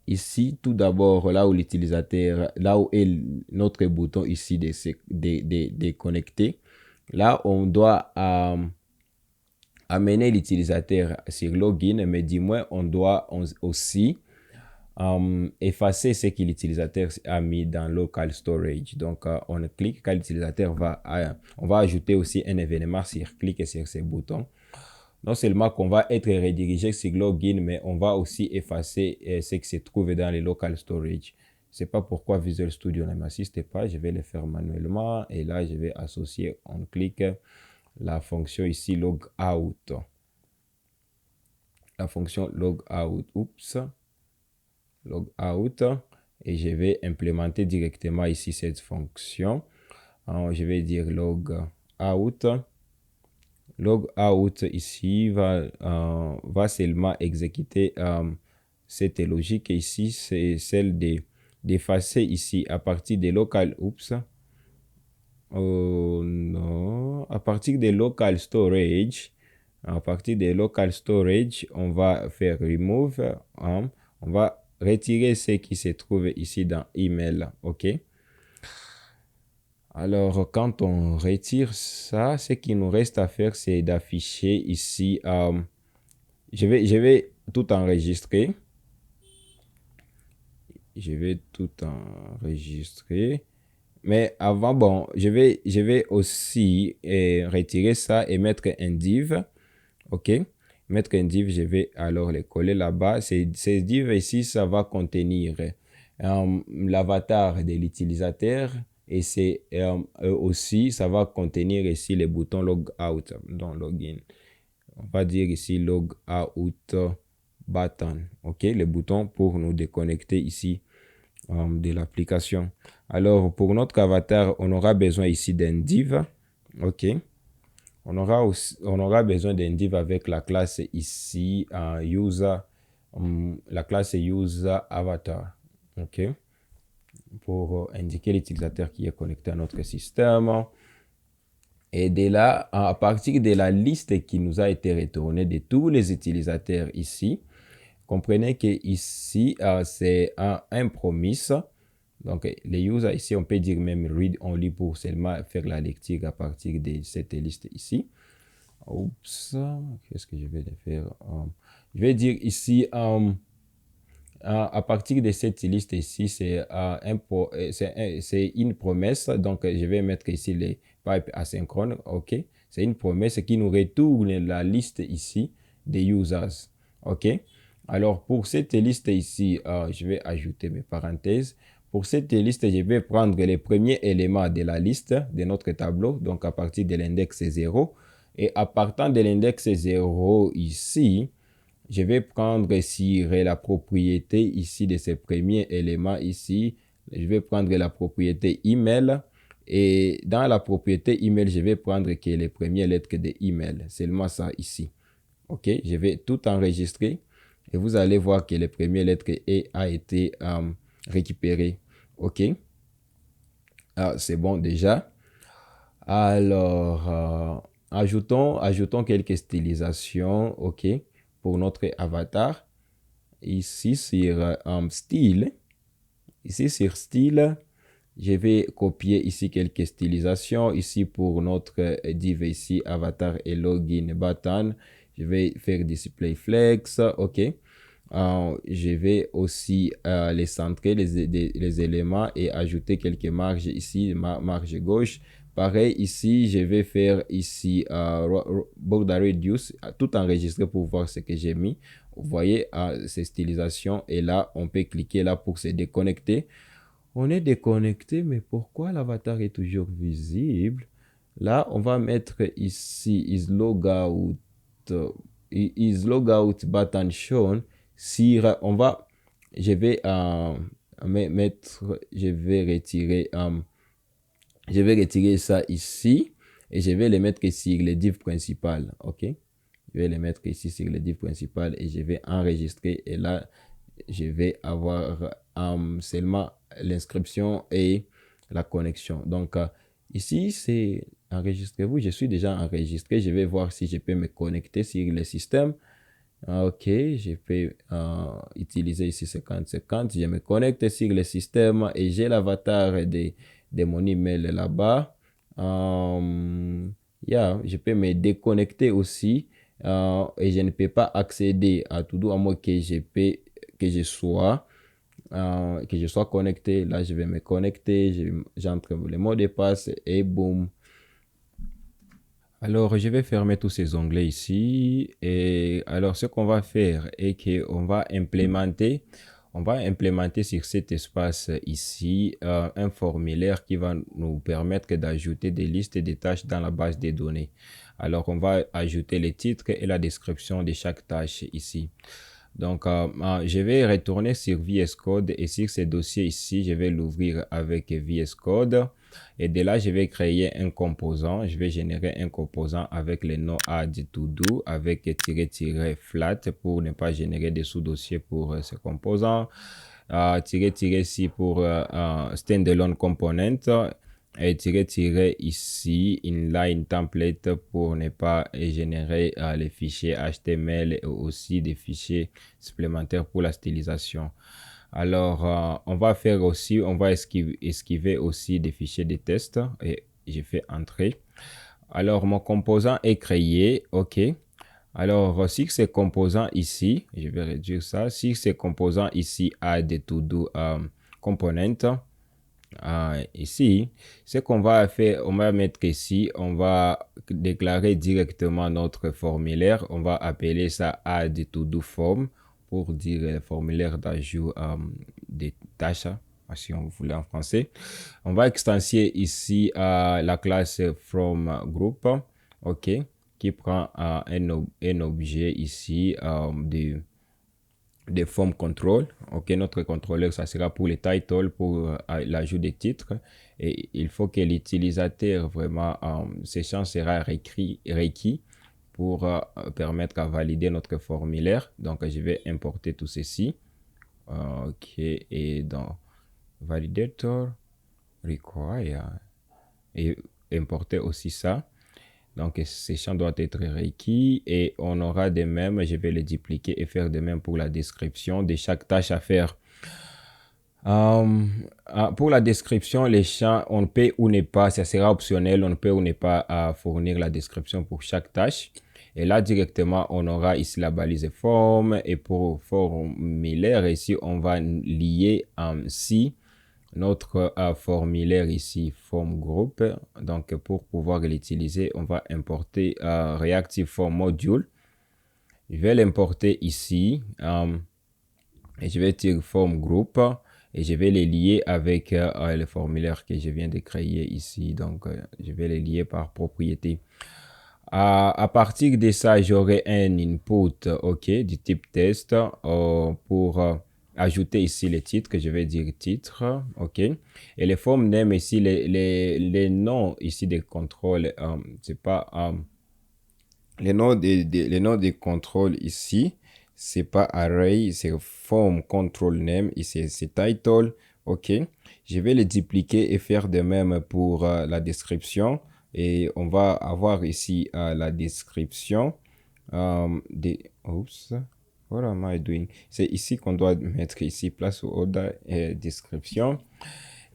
Ici, tout d'abord, là où l'utilisateur, là où est notre bouton ici de connecter, là, on doit amener l'utilisateur sur login, mais du moins, on doit aussi effacer ce que l'utilisateur a mis dans local storage. Donc, on clique quand l'utilisateur on va ajouter aussi un événement sur clique sur ce bouton. Non seulement qu'on va être redirigé sur login, mais on va aussi effacer ce qui se trouve dans les local storage. C'est pas pourquoi Visual Studio ne m'assiste pas. Je vais le faire manuellement et là, je vais associer, on clique la fonction ici logout. La fonction logout. Oups. Logout. Et je vais implémenter directement ici cette fonction. Alors, je vais dire logout. Logout ici va seulement exécuter cette logique ici, c'est celle d'effacer ici à partir des local. Oups. Oh non. À partir des local storage. À partir des local storage, on va faire remove. On va retirer ce qui se trouve ici dans email. OK. Alors, quand on retire ça, ce qui nous reste à faire, c'est d'afficher ici. Je vais tout enregistrer. Je vais tout enregistrer. Mais avant, bon, je vais aussi retirer ça et mettre un div. OK. Mettre un div, je vais alors le coller là-bas. Ces divs ici, ça va contenir l'avatar de l'utilisateur. Et c'est aussi, ça va contenir ici les boutons logout dans login. On va dire ici logout button. OK, les boutons pour nous déconnecter ici de l'application. Alors, pour notre avatar, on aura besoin ici d'un div. OK. On aura besoin d'un div avec la classe ici, user, la classe user avatar. OK. Pour indiquer l'utilisateur qui est connecté à notre système. Et de là, à partir de la liste qui nous a été retournée de tous les utilisateurs ici, comprenez que ici, c'est un promise. Donc, les users ici, on peut dire même read only pour seulement faire la lecture à partir de cette liste ici. Oups, qu'est-ce que je vais faire? Je vais dire ici, à partir de cette liste ici, c'est une promesse. Donc, je vais mettre ici les pipes asynchrones. OK. C'est une promesse qui nous retourne la liste ici des users. OK. Alors, pour cette liste ici, je vais ajouter mes parenthèses. Pour cette liste, je vais prendre les premiers éléments de la liste de notre tableau. Donc, à partir de l'index 0. Et à partir de l'index 0 ici, je vais prendre ici la propriété ici de ces premiers éléments ici. Je vais prendre la propriété email. Et dans la propriété email, je vais prendre que les premières lettres de email. Seulement ça ici. OK, je vais tout enregistrer. Et vous allez voir que les premières lettres a été récupérées. OK. C'est bon déjà. Alors, ajoutons quelques stylisations. OK. Pour notre avatar. Ici sur style. Ici sur style. Je vais copier ici quelques stylisations. Ici pour notre div ici, avatar et login button. Je vais faire display flex. OK. Je vais aussi les centrer, les éléments et ajouter quelques marges ici, marge gauche. Pareil, ici, je vais faire ici border radius, tout enregistré pour voir ce que j'ai mis. Vous voyez ces stylisations et là, on peut cliquer là pour se déconnecter. On est déconnecté, mais pourquoi l'avatar est toujours visible? Là, on va mettre ici is logout button shown. Si on va, je vais je vais retirer ça ici et je vais les mettre ici sur le div principal. OK? Je vais les mettre ici sur le div principal et je vais enregistrer et là, je vais avoir seulement l'inscription et la connexion. Donc, Ici, c'est enregistrez-vous. Je suis déjà enregistré. Je vais voir si je peux me connecter sur le système. Ok, je peux utiliser ici 50-50. Je me connecte sur le système et j'ai l'avatar de mon email là-bas. Yeah, je peux me déconnecter aussi et je ne peux pas accéder à tout à moins que je sois connecté. Là, je vais me connecter, j'entre le mot de passe et boum. Alors, je vais fermer tous ces onglets ici. Et alors, ce qu'on va faire est qu'on on va implémenter sur cet espace ici un formulaire qui va nous permettre d'ajouter des listes de tâches dans la base de données. Alors, on va ajouter les titres et la description de chaque tâche ici. Donc, je vais retourner sur VS Code et sur ce dossier ici, je vais l'ouvrir avec VS Code. Et de là, je vais créer un composant. Je vais générer un composant avec le nom add to do avec --flat pour ne pas générer de sous-dossiers pour ce composant. --c pour standalone component et --tiret ici inline template pour ne pas générer les fichiers HTML et aussi des fichiers supplémentaires pour la stylisation. Alors, on va faire aussi, on va esquiver aussi des fichiers de test et j'ai fait entrer. Alors, mon composant est créé, ok. Alors, si ce composant ici, je vais réduire ça, si ce composant ici a des to-do component, ici, ce qu'on va faire, on va mettre ici, on va déclarer directement notre formulaire. On va appeler ça add to do form pour dire le formulaire d'ajout des tâches, si on voulait en français. On va extensier ici la classe from group, ok, qui prend un objet ici de form control. Ok, notre contrôleur, ça sera pour les titles, pour l'ajout des titres. Et il faut que l'utilisateur, vraiment, ces champs sera requis pour permettre à valider notre formulaire. Donc, je vais importer tout ceci. Ok, et dans validator require et importer aussi ça. Donc, ces champs doivent être requis et on aura de même, je vais les dupliquer et faire de même pour la description de chaque tâche à faire. Pour la description, les champs, on peut ou ne pas, ça sera optionnel, on peut ou ne pas fournir la description pour chaque tâche. Et là, directement, on aura ici la balise forme et pour formulaire, ici, on va lier si notre formulaire ici, form group. Donc, pour pouvoir l'utiliser, on va importer Reactive Form Module. Je vais l'importer ici et je vais dire form group et je vais les lier avec le formulaire que je viens de créer ici. Donc, je vais les lier par propriété. À partir de ça, j'aurai un input, ok, du type test pour ajouter ici les titres, que je vais dire titre, ok. Et les form name ici, les noms ici des contrôles, c'est pas les noms des contrôles ici, c'est pas array, c'est form control name ici, c'est title, ok. Je vais les dupliquer et faire de même pour la description. Et on va avoir ici la description des... Oups, what am I doing? C'est ici qu'on doit mettre ici placeholder et description.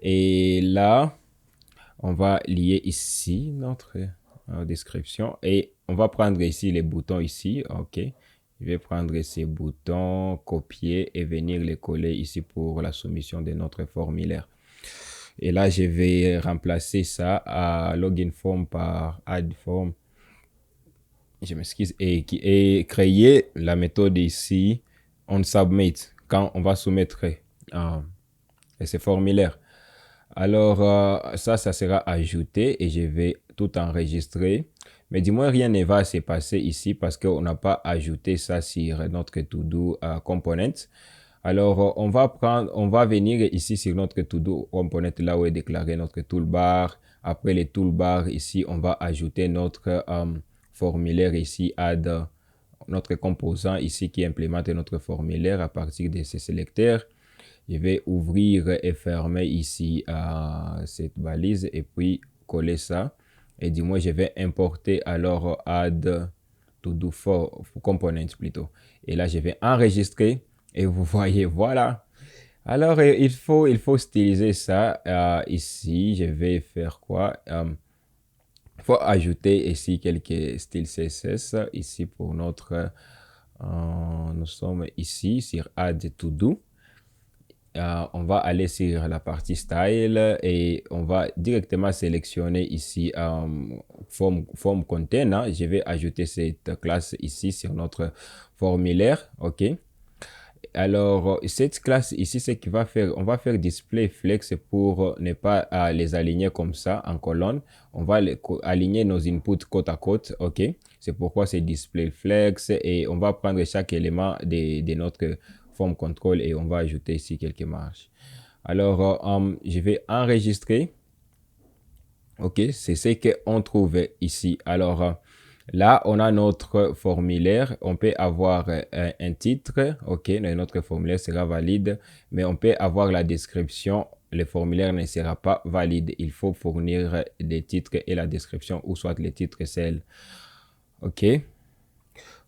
Et là, on va lier ici notre description. Et on va prendre ici les boutons ici. OK. Je vais prendre ces boutons, copier et venir les coller ici pour la soumission de notre formulaire. Et là, je vais remplacer ça à login form par add form. Je m'excuse. Et créer la méthode ici, on submit, quand on va soumettre ces formulaires. Alors, ça sera ajouté et je vais tout enregistrer. Mais du moins, rien ne va se passer ici parce qu'on n'a pas ajouté ça sur notre to-do component. Alors, on va venir ici sur notre to-do component, là où est déclaré notre toolbar. Après les toolbars, ici, on va ajouter notre formulaire ici, add notre composant ici qui implémente notre formulaire à partir de ces sélecteurs. Je vais ouvrir et fermer ici cette balise et puis coller ça. Et du moins, je vais importer alors add to do for component plutôt. Et là, je vais enregistrer et vous voyez, voilà. Alors, il faut styliser ça ici. Je vais faire quoi? Il faut ajouter ici quelques styles CSS ici pour notre... nous sommes ici sur Add to Do. On va aller sur la partie Style et on va directement sélectionner ici Form Container. Je vais ajouter cette classe ici sur notre formulaire. OK. Alors, cette classe ici, c'est qui va faire, on va faire display flex pour ne pas les aligner comme ça en colonne. On va aligner nos inputs côte à côte, ok? C'est pourquoi c'est display flex et on va prendre chaque élément de notre form control et on va ajouter ici quelques marges. Alors, je vais enregistrer. Ok, c'est ce qu'on trouve ici. Alors, là, on a notre formulaire. On peut avoir un titre. OK, notre formulaire sera valide, mais on peut avoir la description. Le formulaire ne sera pas valide. Il faut fournir des titres et la description, ou soit les titres seuls. OK.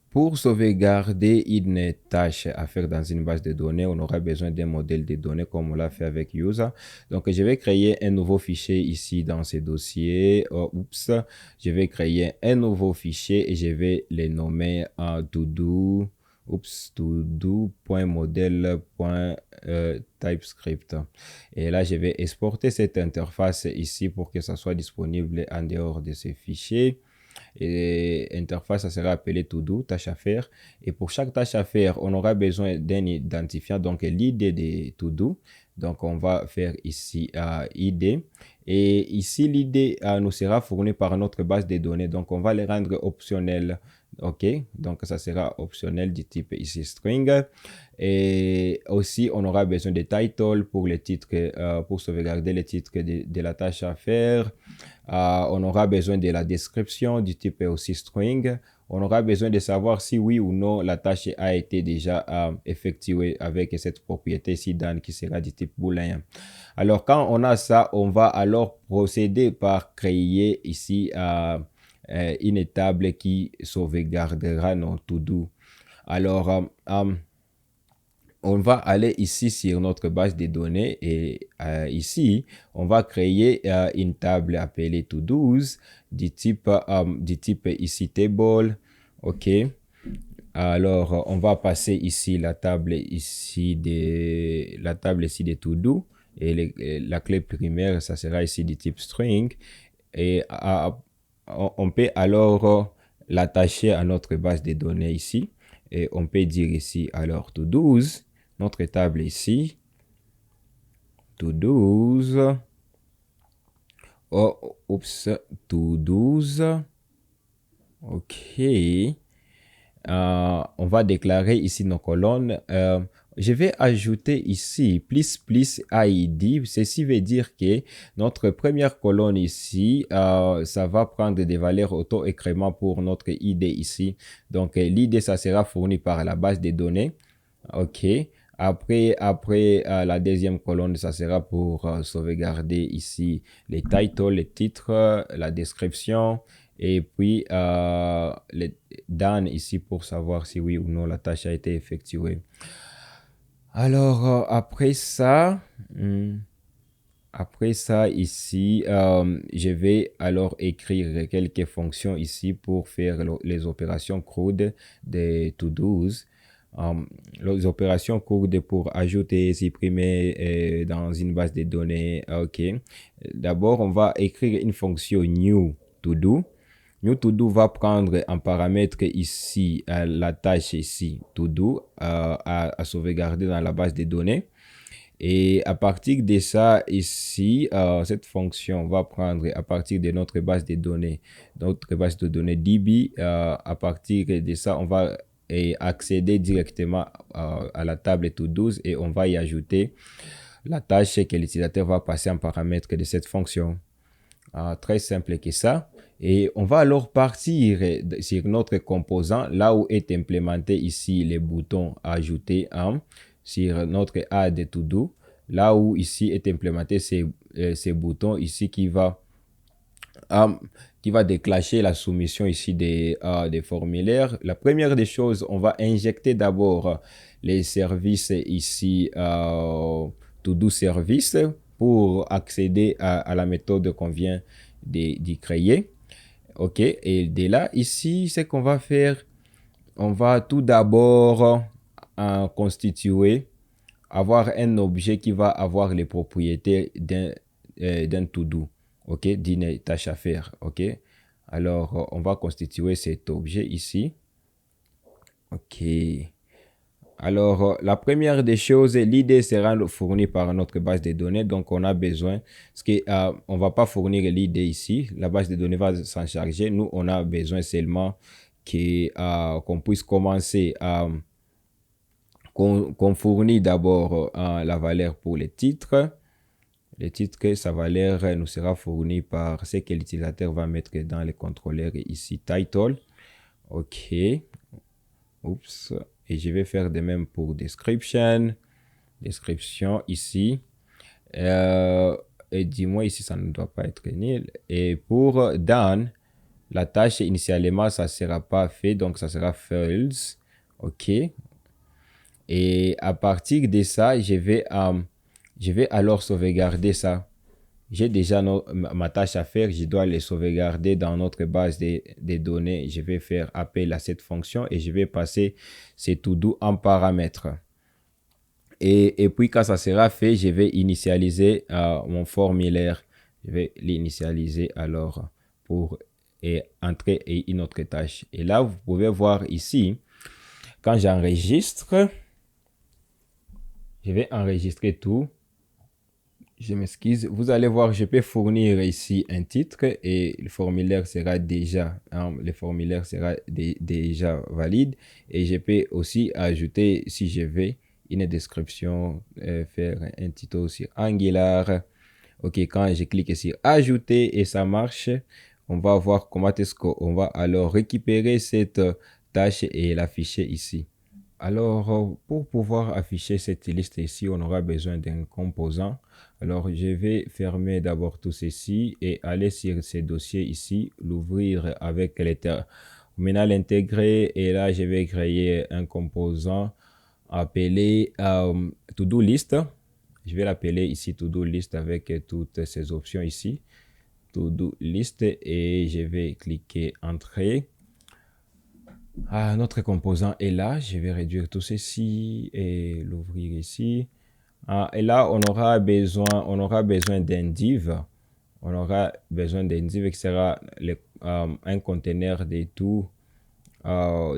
Pour sauvegarder une tâche à faire dans une base de données, on aura besoin d'un modèle de données comme on l'a fait avec user. Donc, je vais créer un nouveau fichier ici dans ce dossier. Oups, je vais créer un nouveau fichier et je vais le nommer todo. Oups, todo.model.typescript. Et là, je vais exporter cette interface ici pour que ça soit disponible en dehors de ce fichier. Et interface, ça sera appelé to do, tâche à faire. Et pour chaque tâche à faire, on aura besoin d'un identifiant, donc l'id de to do. Donc, on va faire ici id. Et ici, l'id nous sera fourni par notre base de données. Donc, on va les rendre optionnels. OK, donc ça sera optionnel du type ici string. Et aussi, on aura besoin de title pour les titres, pour sauvegarder les titres de la tâche à faire. On aura besoin de la description du type aussi string. On aura besoin de savoir si oui ou non la tâche a été déjà effectuée avec cette propriété ici dan qui sera du type booléen. Alors, quand on a ça, on va alors procéder par créer ici une table qui sauvegardera nos to-do. Alors, on va aller ici sur notre base de données et ici, on va créer une table appelée to-dos du type ici table. OK. Alors, on va passer ici la table ici de to-do et la clé primaire, ça sera ici du type string. Et on peut alors l'attacher à notre base de données ici. Et on peut dire ici alors to-dos, notre table ici, to-dos, to-dos, ok. On va déclarer ici nos colonnes. Je vais ajouter ici plus ID. Ceci veut dire que notre première colonne ici, ça va prendre des valeurs auto-écrément pour notre ID ici. Donc, l'ID, ça sera fourni par la base de données. OK. Après la deuxième colonne, ça sera pour sauvegarder ici les titles, les titres, la description. Et puis, les done ici pour savoir si oui ou non la tâche a été effectuée. Alors, après ça ici, je vais alors écrire quelques fonctions ici pour faire les opérations CRUD des to-dos. Les opérations CRUD pour ajouter, supprimer dans une base de données. OK. D'abord, on va écrire une fonction new to do. New to do va prendre en paramètre ici la tâche ici to do à sauvegarder dans la base de données. Et à partir de ça ici, cette fonction va prendre à partir de notre base de données DB. À partir de ça, on va accéder directement à la table to-dos et on va y ajouter la tâche que l'utilisateur va passer en paramètre de cette fonction. Très simple que ça. Et on va alors partir sur notre composant, là où est implémenté ici les boutons ajouter sur notre add to do, là où ici est implémenté ces boutons ici qui va euh, qui va déclencher la soumission ici des formulaires. La première des choses, on va injecter d'abord les services ici, To-Do Service, pour accéder à la méthode qu'on vient d'y créer. OK, et dès là, ici, ce qu'on va faire, on va tout d'abord constituer, avoir un objet qui va avoir les propriétés d'un to-do, OK, d'une tâche à faire, OK. Alors, on va constituer cet objet ici, OK. Alors, la première des choses, l'idée sera fournie par notre base de données. Donc, on a besoin, parce qu'on ne va pas fournir l'idée ici. La base de données va s'en charger. Nous, on a besoin seulement qu'on puisse commencer à qu'on fournit d'abord la valeur pour les titres. Les titres, sa valeur nous sera fournie par ce que l'utilisateur va mettre dans le contrôleur ici, title. OK. Oups. Et je vais faire de même pour description. Description ici. Et dis-moi ici, ça ne doit pas être nul. Et pour done, la tâche initialement, ça ne sera pas fait. Donc, ça sera false. OK. Et à partir de ça, je vais alors sauvegarder ça. J'ai déjà ma tâche à faire, je dois les sauvegarder dans notre base des données. Je vais faire appel à cette fonction et je vais passer ces to-do en paramètres. Et puis quand ça sera fait, je vais initialiser mon formulaire. Je vais l'initialiser alors pour entrer une autre tâche. Et là, vous pouvez voir ici, quand j'enregistre, je vais enregistrer tout. Je m'excuse. Vous allez voir, je peux fournir ici un titre et le formulaire sera déjà déjà valide. Et je peux aussi ajouter, si je veux, une description, faire un titre sur Angular. OK, quand je clique sur ajouter et ça marche, on va voir comment est-ce qu'on va alors récupérer cette tâche et l'afficher ici. Alors, pour pouvoir afficher cette liste ici, on aura besoin d'un composant. Alors, je vais fermer d'abord tout ceci et aller sur ce dossier ici, l'ouvrir avec le terminal intégré. Et là, je vais créer un composant appelé To-Do List. Je vais l'appeler ici To-Do List avec toutes ces options ici. To-Do List et je vais cliquer Entrée. Notre composant est là. Je vais réduire tout ceci et l'ouvrir ici. Et là, on aura besoin d'un div. On aura besoin d'un div qui sera un conteneur de tout, un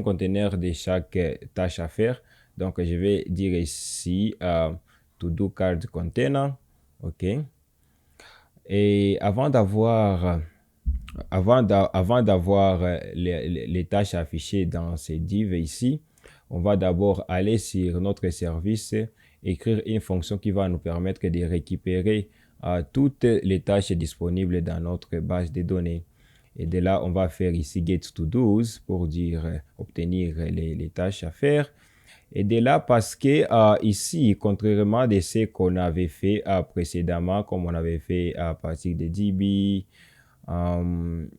conteneur de chaque tâche à faire. Donc, je vais dire ici to do card container. OK. Et avant d'avoir les tâches affichées dans ces divs ici, on va d'abord aller sur notre service, écrire une fonction qui va nous permettre de récupérer toutes les tâches disponibles dans notre base de données. Et de là, on va faire ici get to do's pour dire obtenir les tâches à faire. Et de là, parce que ici, contrairement à ce qu'on avait fait précédemment, comme on avait fait à partir de DB, on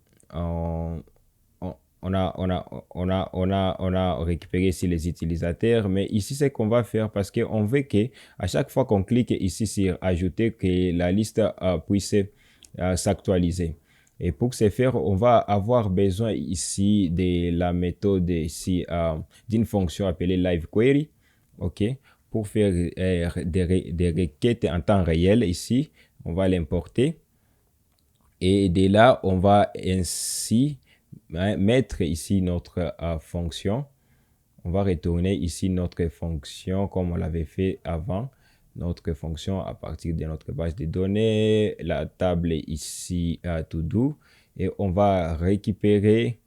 a récupéré ici les utilisateurs, mais ici c'est qu'on va faire parce qu'on veut que à chaque fois qu'on clique ici sur ajouter, que la liste puisse s'actualiser. Et pour ce faire, on va avoir besoin ici de la méthode ici d'une fonction appelée live query, OK, pour faire des requêtes en temps réel ici. On va l'importer. Et de là, on va ainsi mettre ici notre fonction. On va retourner ici notre fonction comme on l'avait fait avant. Notre fonction à partir de notre base de données, la table ici to do. Et on va récupérer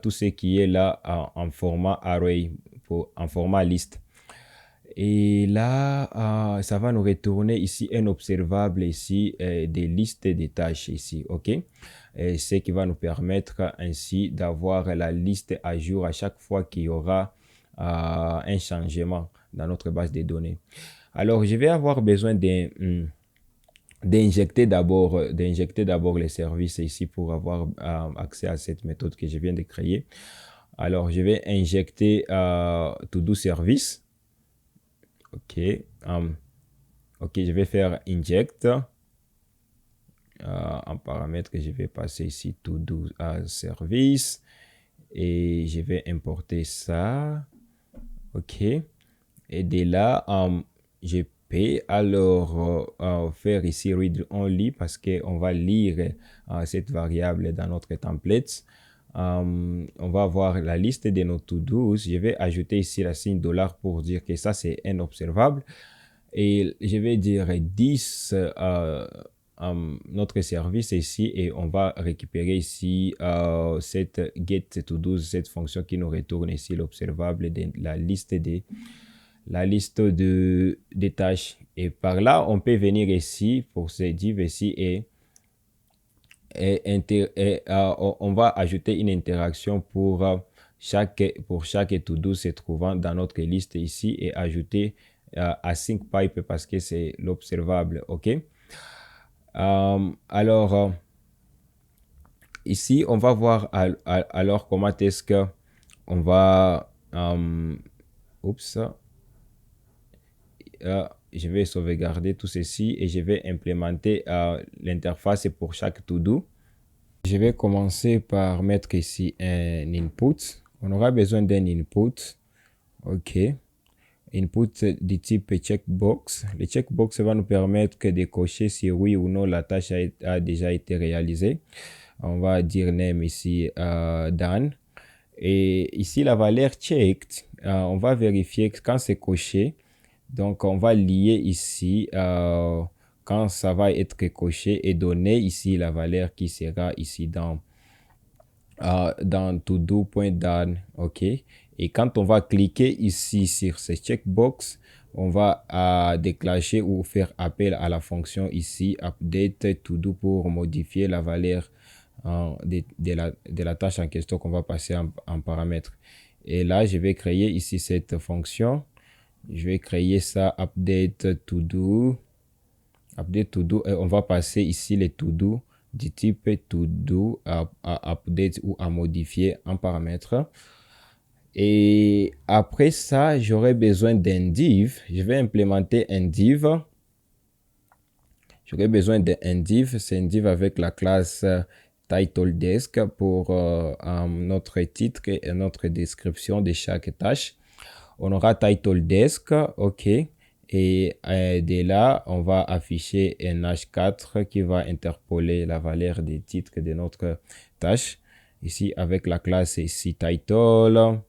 tout ce qui est là en format array, en format liste. Et là, ça va nous retourner ici un observable ici des listes des tâches ici, OK? Et ce qui va nous permettre ainsi d'avoir la liste à jour à chaque fois qu'il y aura un changement dans notre base de données. Alors, je vais avoir besoin d'injecter d'abord les services ici pour avoir accès à cette méthode que je viens de créer. Alors, je vais injecter to-do service. OK. OK, je vais faire inject. En paramètre que je vais passer ici to-do service. Et je vais importer ça. OK. Et de là, je peux alors faire ici read only parce qu'on va lire cette variable dans notre template. On va avoir la liste de nos to-dos. Je vais ajouter ici la signe $ pour dire que ça, c'est un observable. Et je vais dire 10 notre service ici et on va récupérer ici cette get to-do, cette fonction qui nous retourne ici l'observable de la liste des tâches. Et par là, on peut venir ici pour ce div ici et on va ajouter une interaction pour chaque to-do se trouvant dans notre liste ici et ajouter async pipe parce que c'est l'observable. OK. Alors, ici, on va voir alors comment est-ce que on va... je vais sauvegarder tout ceci et je vais implémenter l'interface pour chaque to-do. Je vais commencer par mettre ici un input. On aura besoin d'un input. OK. Input du type checkbox. Le checkbox va nous permettre de cocher si oui ou non la tâche a déjà été réalisée. On va dire name ici done. Et ici, la valeur checked, on va vérifier quand c'est coché. Donc, on va lier ici quand ça va être coché et donner ici la valeur qui sera ici dans todo.done. OK. Et quand on va cliquer ici sur ce checkbox, on va déclencher ou faire appel à la fonction ici update todo pour modifier la valeur de la tâche en question qu'on va passer en paramètre. Et là, je vais créer ici cette fonction. Je vais créer ça update to do et on va passer ici les to do du type to do à update ou à modifier en paramètre. Et après ça, j'aurai besoin d'un div. Je vais implémenter un div. J'aurai besoin d'un div. C'est un div avec la classe title desk pour notre titre et notre description de chaque tâche. On aura title desk, OK. Et de là, on va afficher un H4 qui va interpoler la valeur des titres de notre tâche. Ici, avec la classe ici title,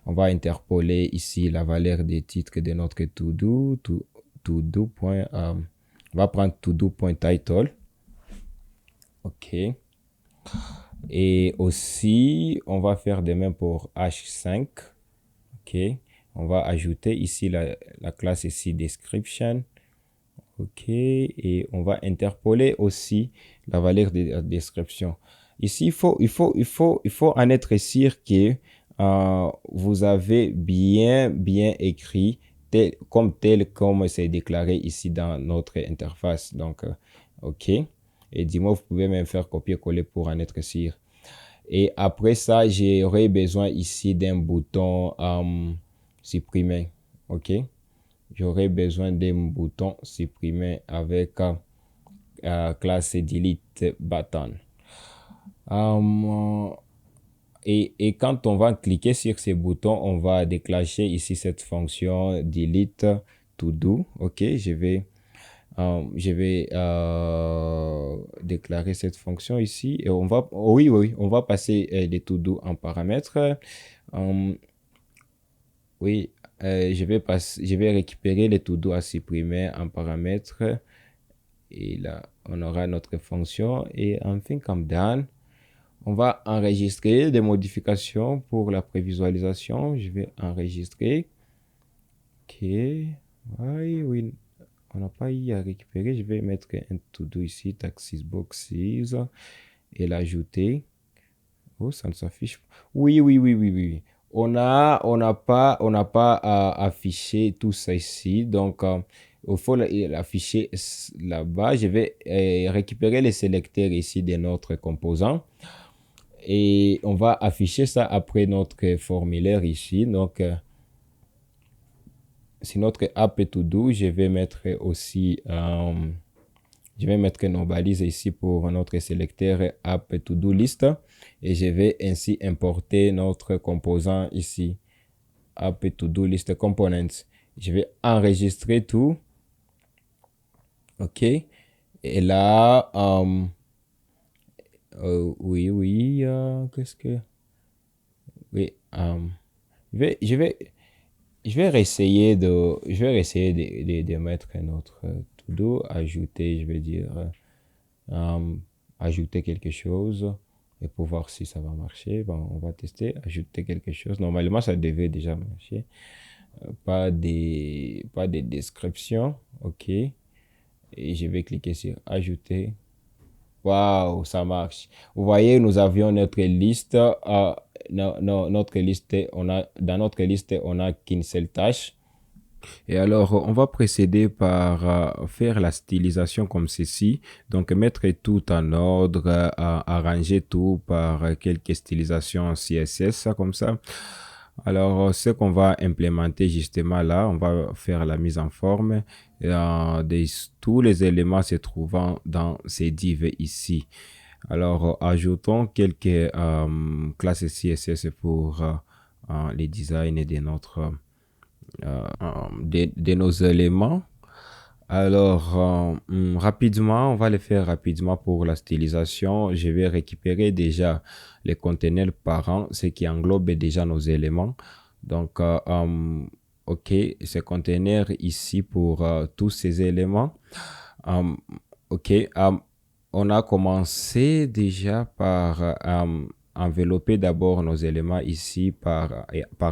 on va interpoler ici la valeur des titres de notre to-do. On va prendre to-do.title. OK. Et aussi, on va faire de même pour H5. OK. On va ajouter ici la classe ici description. OK. Et on va interpoler aussi la valeur de la description. Ici, il faut en être sûr que vous avez bien écrit comme c'est déclaré ici dans notre interface. Donc, OK. Et dis-moi, vous pouvez même faire copier-coller pour en être sûr. Et après ça, j'aurai besoin ici d'un bouton supprimer. OK. J'aurai besoin d'un bouton supprimer avec classe delete button. Et quand on va cliquer sur ces boutons, on va déclencher ici cette fonction delete to do. OK. Je vais déclarer cette fonction ici et on va on va passer les to do en paramètres. Je vais récupérer les to do à supprimer en paramètres et là on aura notre fonction et enfin comme done, on va enregistrer des modifications pour la prévisualisation. Je vais enregistrer. OK. Oui. On n'a pas eu à récupérer. Je vais mettre un to-do ici, taxis boxes, et l'ajouter. Oh, ça ne s'affiche pas. Oui. On n'a pas affiché tout ça ici. Donc, il faut l'afficher là-bas. Je vais récupérer les sélecteurs ici de notre composant. Et on va afficher ça après notre formulaire ici. Donc, c'est notre app to do. Je vais mettre aussi, je vais mettre nos balises ici pour notre sélecteur app to do list. Et je vais ainsi importer notre composant ici, app to do list components. Je vais enregistrer tout. OK. Et là, oui, qu'est-ce que... Oui, je vais essayer de mettre notre to-do, ajouter, je vais dire, ajouter quelque chose et pour voir si ça va marcher. Bon, on va tester, ajouter quelque chose. Normalement, ça devait déjà marcher. Pas de description. OK. Et je vais cliquer sur ajouter. Waouh, ça marche. Vous voyez, nous avions notre liste. Notre liste, dans notre liste, on n'a qu'une seule tâche. Et alors, on va procéder par faire la stylisation comme ceci. Donc, mettre tout en ordre, arranger tout par quelques stylisations CSS, comme ça. Alors, ce qu'on va implémenter justement là, on va faire la mise en forme de tous les éléments se trouvant dans ces divs ici. Alors, ajoutons quelques classes CSS pour les designs de notre de nos éléments. Alors, rapidement, on va le faire rapidement pour la stylisation. Je vais récupérer déjà les conteneurs parents, ce qui englobe déjà nos éléments. Donc, OK, ce conteneur ici pour tous ces éléments. OK, on a commencé déjà par envelopper d'abord nos éléments ici par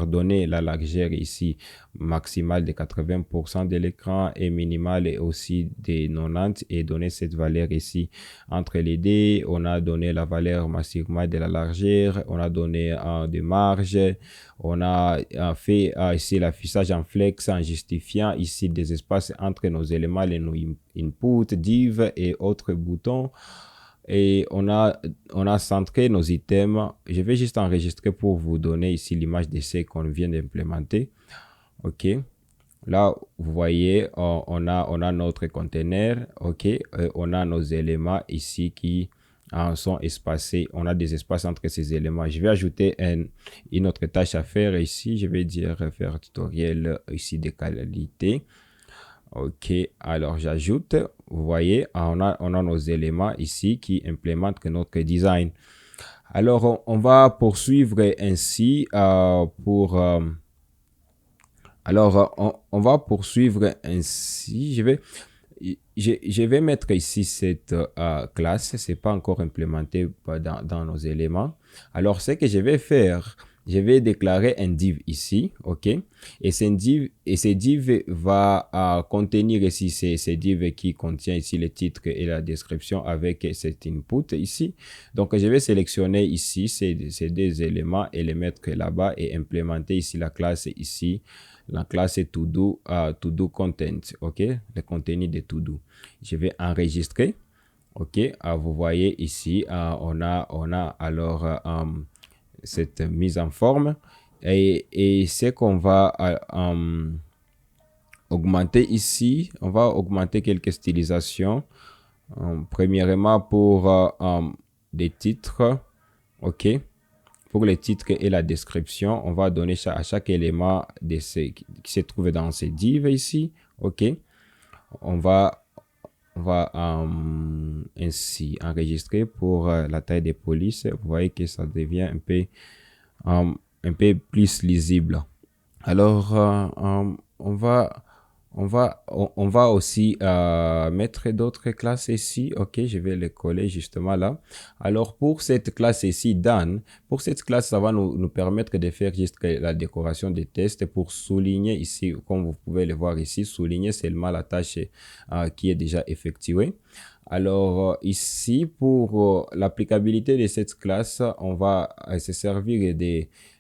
donner la largeur ici maximale de 80% de l'écran et minimale et aussi de 90 et donner cette valeur ici entre les deux. On a donné la valeur maximale de la largeur, on a donné des marges, on a fait ici l'affichage en flex en justifiant ici des espaces entre nos éléments, les input, div et autres boutons. Et on a centré nos items. Je vais juste enregistrer pour vous donner ici l'image de ce qu'on vient d'implémenter. OK. Là, vous voyez, on a notre conteneur. OK. On a nos éléments ici qui sont espacés. On a des espaces entre ces éléments. Je vais ajouter une autre tâche à faire ici. Je vais dire faire tutoriel ici de qualité. OK, alors j'ajoute, vous voyez, on a nos éléments ici qui implémentent notre design. Alors, on va poursuivre ainsi on va poursuivre ainsi. Je vais mettre ici cette classe, c'est pas encore implémenté dans nos éléments. Alors, ce que je vais faire, je vais déclarer un div ici, OK? Et ce div va contenir ici ces div qui contient ici le titre et la description avec cet input ici. Donc, je vais sélectionner ici ces deux éléments et les mettre là-bas et implémenter ici la classe ici. La classe to do content, OK? Le contenu de to do. Je vais enregistrer, OK? Vous voyez ici, on a alors cette mise en forme et ce qu'on va augmenter ici, on va augmenter quelques stylisations. Premièrement pour des titres, OK? Pour les titres et la description, on va donner à chaque élément qui se trouve dans ces divs ici. OK. On va ainsi enregistrer pour la taille des polices. Vous voyez que ça devient un peu plus lisible. Alors, on va aussi mettre d'autres classes ici. OK, je vais les coller justement là. Alors, pour cette classe ici, Dan, pour cette classe, ça va nous permettre de faire juste la décoration des tests pour souligner ici, comme vous pouvez le voir ici, souligner seulement la tâche qui est déjà effectuée. Alors, ici, pour l'applicabilité de cette classe, on va se servir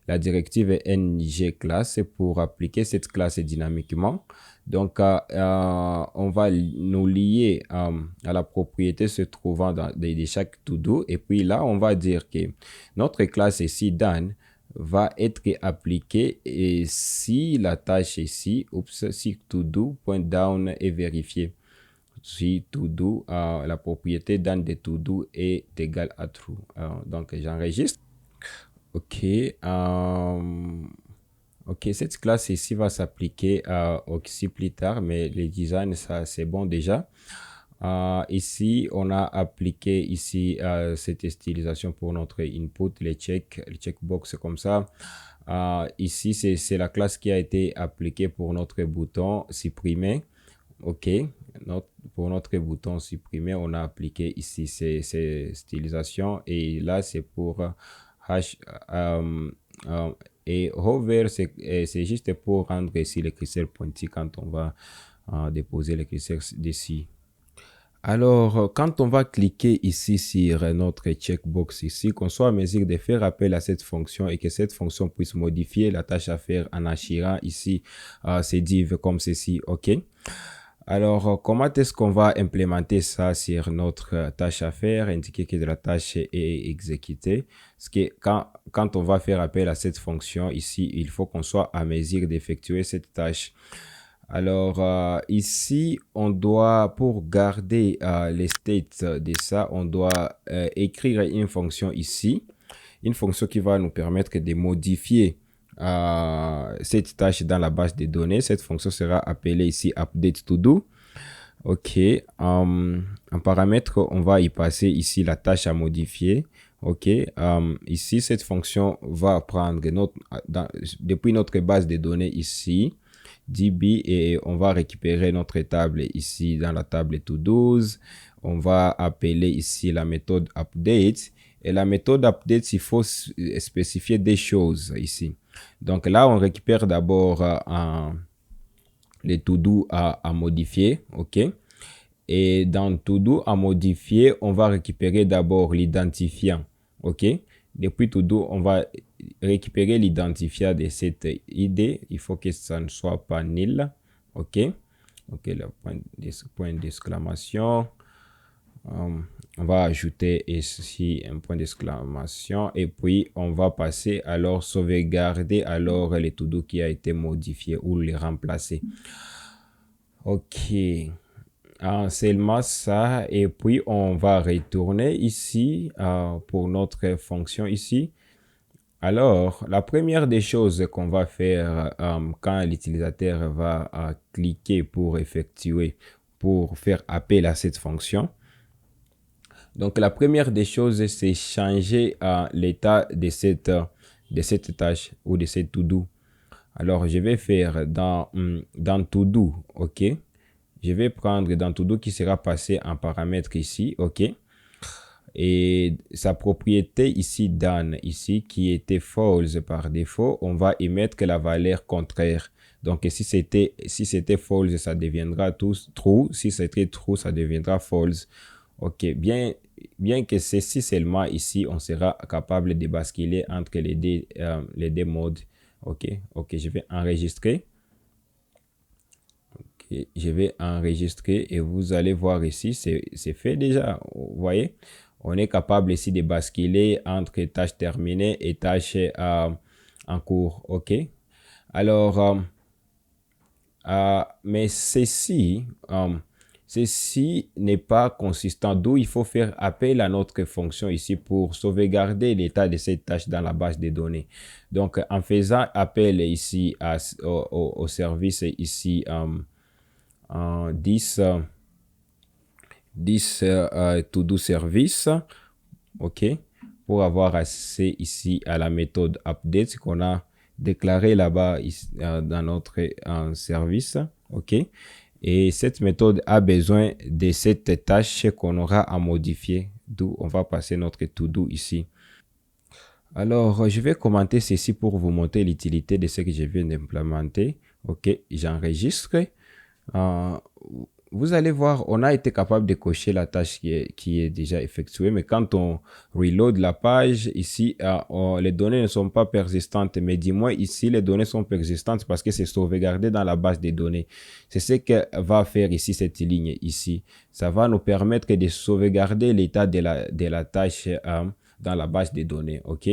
la directive ngClass pour appliquer cette classe dynamiquement. Donc, on va nous lier à la propriété se trouvant de chaque to-do. Et puis là, on va dire que notre classe ici, done, va être appliquée et si la tâche ici, si to-do.down est vérifié. Si to-do, la propriété done de to-do est égale à true. Donc, j'enregistre. OK. OK, cette classe ici va s'appliquer aussi plus tard, mais le design, ça, c'est bon déjà. Ici, on a appliqué ici cette stylisation pour notre input, les checkbox comme ça. Ici, c'est la classe qui a été appliquée pour notre bouton supprimer. OK, pour notre bouton supprimer, on a appliqué ici ces stylisations et là, c'est pour hash et hover, c'est juste pour rendre ici le curseur pointé quand on va déposer le curseur dessus. Alors, quand on va cliquer ici sur notre checkbox ici, qu'on soit en mesure de faire appel à cette fonction et que cette fonction puisse modifier la tâche à faire en achirant ici ces divs comme ceci, OK? Alors, comment est-ce qu'on va implémenter ça sur notre tâche à faire, indiquer que la tâche est exécutée? Parce que quand on va faire appel à cette fonction ici, il faut qu'on soit à mesure d'effectuer cette tâche. Alors, ici, on doit, pour garder les states de ça, on doit écrire une fonction ici, une fonction qui va nous permettre de modifier cette tâche dans la base de données. Cette fonction sera appelée ici update to do. OK. En paramètre, on va y passer ici la tâche à modifier. OK. Ici, cette fonction va prendre depuis notre base de données ici, DB, et on va récupérer notre table ici dans la table to-dos. On va appeler ici la méthode update. Et la méthode update, il faut spécifier des choses ici. Donc là, on récupère d'abord les to-do à modifier. OK. Et dans to-do à modifier, on va récupérer d'abord l'identifiant. OK. Depuis to-do, on va récupérer l'identifiant de cette ID. Il faut que ça ne soit pas nil. OK. OK, le point d'exclamation. On va ajouter ici un point d'exclamation et puis on va passer alors sauvegarder alors les to-do qui a été modifié ou les remplacer. OK. Seulement ça et puis on va retourner ici pour notre fonction ici. Alors, la première des choses qu'on va faire quand l'utilisateur va cliquer pour faire appel à cette fonction. Donc, la première des choses, c'est changer l'état de cette tâche ou de cette to-do. Alors, je vais faire dans to-do, OK? Je vais prendre dans to-do qui sera passé en paramètre ici, OK? Et sa propriété ici, done, ici, qui était false par défaut, on va y mettre la valeur contraire. Donc, si c'était false, ça deviendra true. Si c'était true, ça deviendra false. OK, bien que ceci seulement ici, on sera capable de basculer entre les deux modes. OK, je vais enregistrer. OK, je vais enregistrer et vous allez voir ici, c'est fait déjà. Vous voyez, on est capable ici de basculer entre tâches terminées et tâches en cours. OK, alors, mais ceci n'est pas consistant, d'où il faut faire appel à notre fonction ici pour sauvegarder l'état de cette tâche dans la base de données. Donc, en faisant appel ici au service ici 10 to-do service, OK, pour avoir accès ici à la méthode update qu'on a déclaré là-bas dans notre service, OK. Et cette méthode a besoin de cette tâche qu'on aura à modifier, d'où on va passer notre to-do ici. Alors, je vais commenter ceci pour vous montrer l'utilité de ce que je viens d'implémenter. OK, j'enregistre. vous allez voir, on a été capable de cocher la tâche qui est déjà effectuée, mais quand on reload la page, ici, les données ne sont pas persistantes, mais du moins ici, les données sont persistantes parce que c'est sauvegardé dans la base des données. C'est ce que va faire ici cette ligne ici. Ça va nous permettre de sauvegarder l'état de la tâche dans la base des données, ok?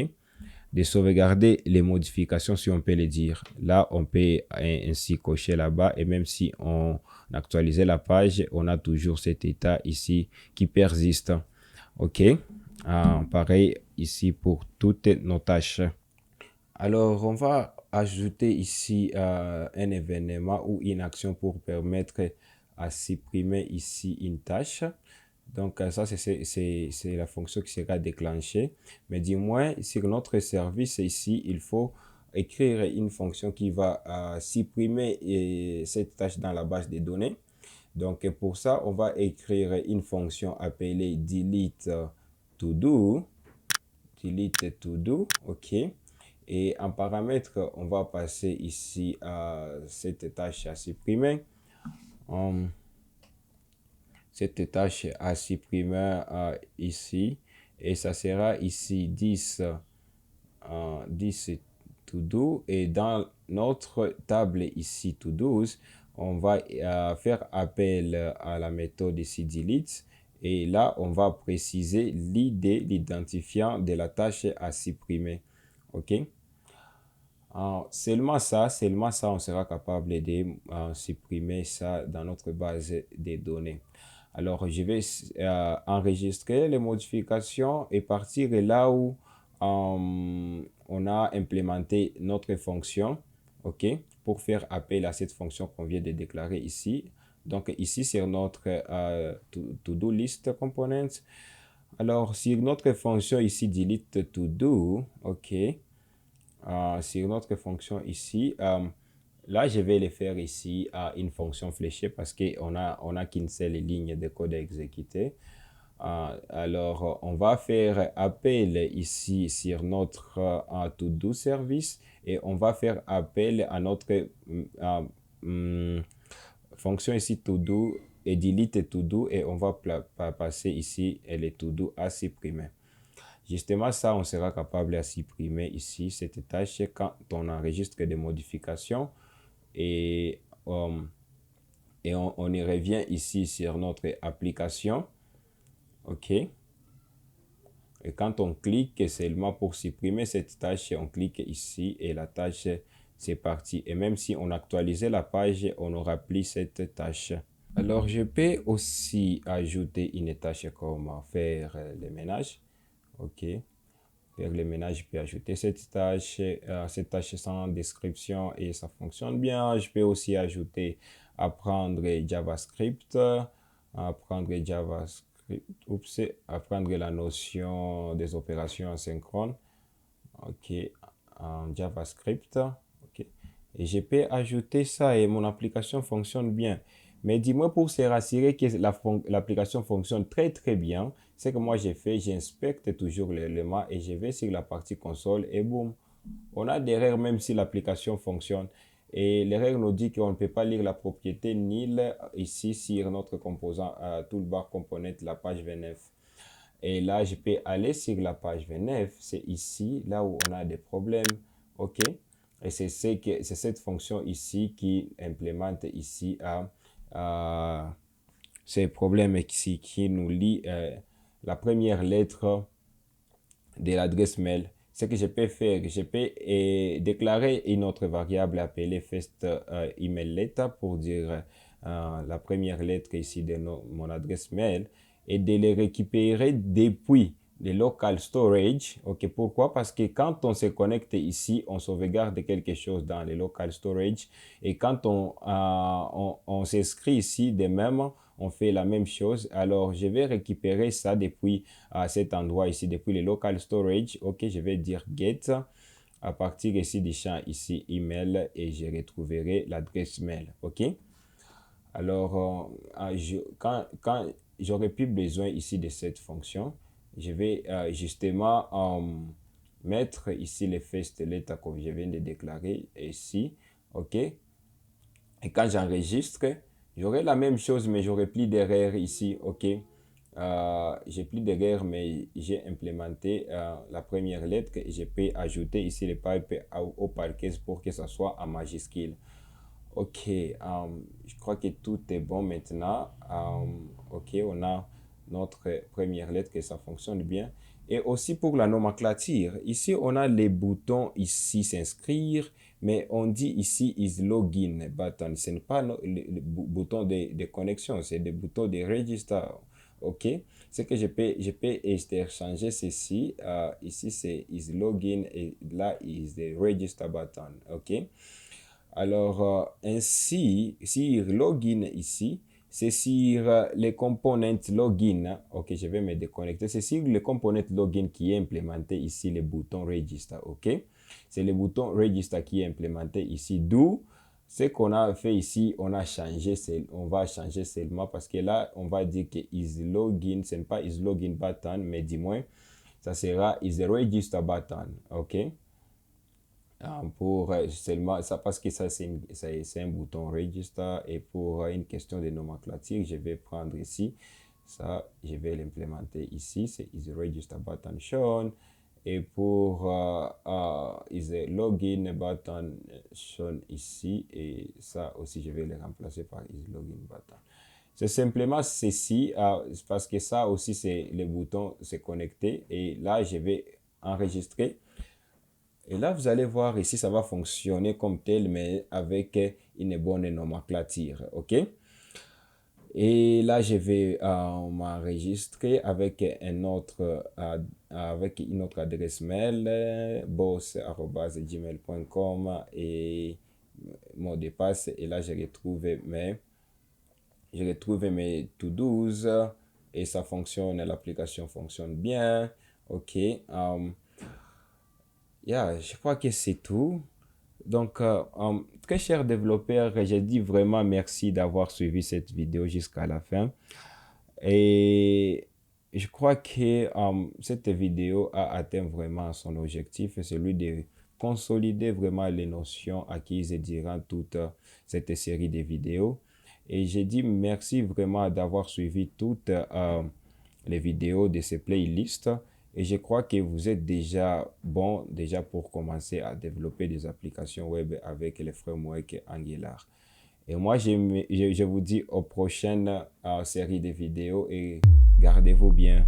De sauvegarder les modifications, si on peut les dire. Là, on peut ainsi cocher là-bas, et même si on actualisait la page, on a toujours cet état ici qui persiste. OK. Pareil ici pour toutes nos tâches. Alors, on va ajouter ici un événement ou une action pour permettre à supprimer ici une tâche. Donc, ça, c'est la fonction qui sera déclenchée. Mais du moins, sur notre service ici, il faut écrire une fonction qui va supprimer cette tâche dans la base des données. Donc, pour ça, on va écrire une fonction appelée delete to do. Delete to do, OK. Et en paramètre, on va passer ici cette tâche à supprimer. Cette tâche à supprimer ici, et ça sera ici 10 to do, et dans notre table ici to do, on va faire appel à la méthode ici delete, et là on va préciser l'id, l'identifiant de la tâche à supprimer. OK. Seulement ça, on sera capable de supprimer ça dans notre base de données. Alors, je vais enregistrer les modifications et partir là où on a implémenté notre fonction, OK, pour faire appel à cette fonction qu'on vient de déclarer ici. Donc, ici, sur notre to-do list component. Alors, sur notre fonction ici, delete to do, OK, sur notre fonction ici, là, je vais le faire ici à une fonction fléchée parce qu'on a qu'une seule ligne de code à exécuter. Alors, on va faire appel ici sur notre to-do service, et on va faire appel à notre fonction ici to-do et delete to-do, et on va passer ici les to-do à supprimer. Justement, ça, on sera capable de supprimer ici cette tâche quand on enregistre des modifications, et on y revient ici sur notre application. OK. Et quand on clique seulement pour supprimer cette tâche, on clique ici et la tâche, c'est parti. Et même si on actualisait la page, on n'aura plus cette tâche. Alors, je peux aussi ajouter une tâche comme faire le ménage. OK. Faire le ménage, je peux ajouter cette tâche sans description et ça fonctionne bien. Je peux aussi ajouter apprendre JavaScript, apprendre la notion des opérations asynchrones. OK, en JavaScript. OK. Et je peux ajouter ça et mon application fonctionne bien. Mais dis-moi, pour se rassurer que l'application fonctionne très très bien, c'est que moi j'ai fait, j'inspecte toujours l'élément et je vais sur la partie console et boum, on a d'erreurs même si l'application fonctionne. Et l'erreur nous dit qu'on ne peut pas lire la propriété nil ici sur notre composant toolbar component, la page 29. Et là, je peux aller sur la page 29. C'est ici, là où on a des problèmes. OK. Et c'est cette fonction ici qui implémente ici ces problèmes ici, qui nous lit la première lettre de l'adresse mail. Ce que je peux faire, je peux déclarer une autre variable appelée first email letter pour dire la première lettre ici de mon adresse mail, et de les récupérer depuis le local storage. OK, pourquoi? Parce que quand on se connecte ici, on sauvegarde quelque chose dans le local storage, et quand on s'inscrit ici de même, on fait la même chose. Alors, je vais récupérer ça depuis cet endroit ici, depuis le local storage. OK, je vais dire get à partir ici du champ ici email, et je retrouverai l'adresse mail. OK. Alors, quand j'aurai plus besoin ici de cette fonction, je vais justement mettre ici les first letter comme je viens de déclarer ici. OK. Et quand j'enregistre, J'aurai la même chose, mais j'aurai plus d'erreurs ici, ok. J'ai plus d'erreurs, mais j'ai implémenté la première lettre et je peux ajouter ici le pipe au parquet pour que ça soit en majuscule. Ok, je crois que tout est bon maintenant. Ok, on a notre première lettre que ça fonctionne bien. Et aussi pour la nomenclature, ici on a les boutons ici s'inscrire, mais on dit ici is login button. Ce n'est pas le bouton de connexion, c'est des boutons de register. Ok, c'est que je peux interchanger ceci. Ici c'est is login et là is the register button. Ok. Alors, ainsi, sur login ici, c'est sur les components login. Ok, je vais me déconnecter. C'est sur le component login qui est implémenté ici, le bouton register. Ok, c'est le bouton register qui est implémenté ici. D'où ce qu'on a fait ici, on a changé, on va changer seulement parce que là, on va dire que is login, ce n'est pas is login button, mais du moins, ça sera is register button. Ok. Pour seulement ça parce que ça c'est un bouton register et pour une question de nomenclature je vais prendre ici ça je vais l'implémenter ici c'est is register button shown et pour is a login button shown ici et ça aussi je vais le remplacer par is login button. C'est simplement ceci parce que ça aussi c'est le bouton se connecter et là je vais enregistrer. Et là, vous allez voir ici, ça va fonctionner comme tel, mais avec une bonne nomenclature. OK? Et là, je vais m'enregistrer avec avec une autre adresse mail, boss@gmail.com et mot de passe. Et là, je retrouve mes to-dos et ça fonctionne, l'application fonctionne bien. OK. Je crois que c'est tout. Donc, très cher développeur, je dis vraiment merci d'avoir suivi cette vidéo jusqu'à la fin. Et je crois que cette vidéo a atteint vraiment son objectif, celui de consolider vraiment les notions acquises durant toute cette série de vidéos. Et je dis merci vraiment d'avoir suivi toutes les vidéos de ces playlists. Et je crois que vous êtes déjà bon déjà pour commencer à développer des applications web avec les frameworks Angular. Et moi, je vous dis aux prochaines séries de vidéos et gardez-vous bien.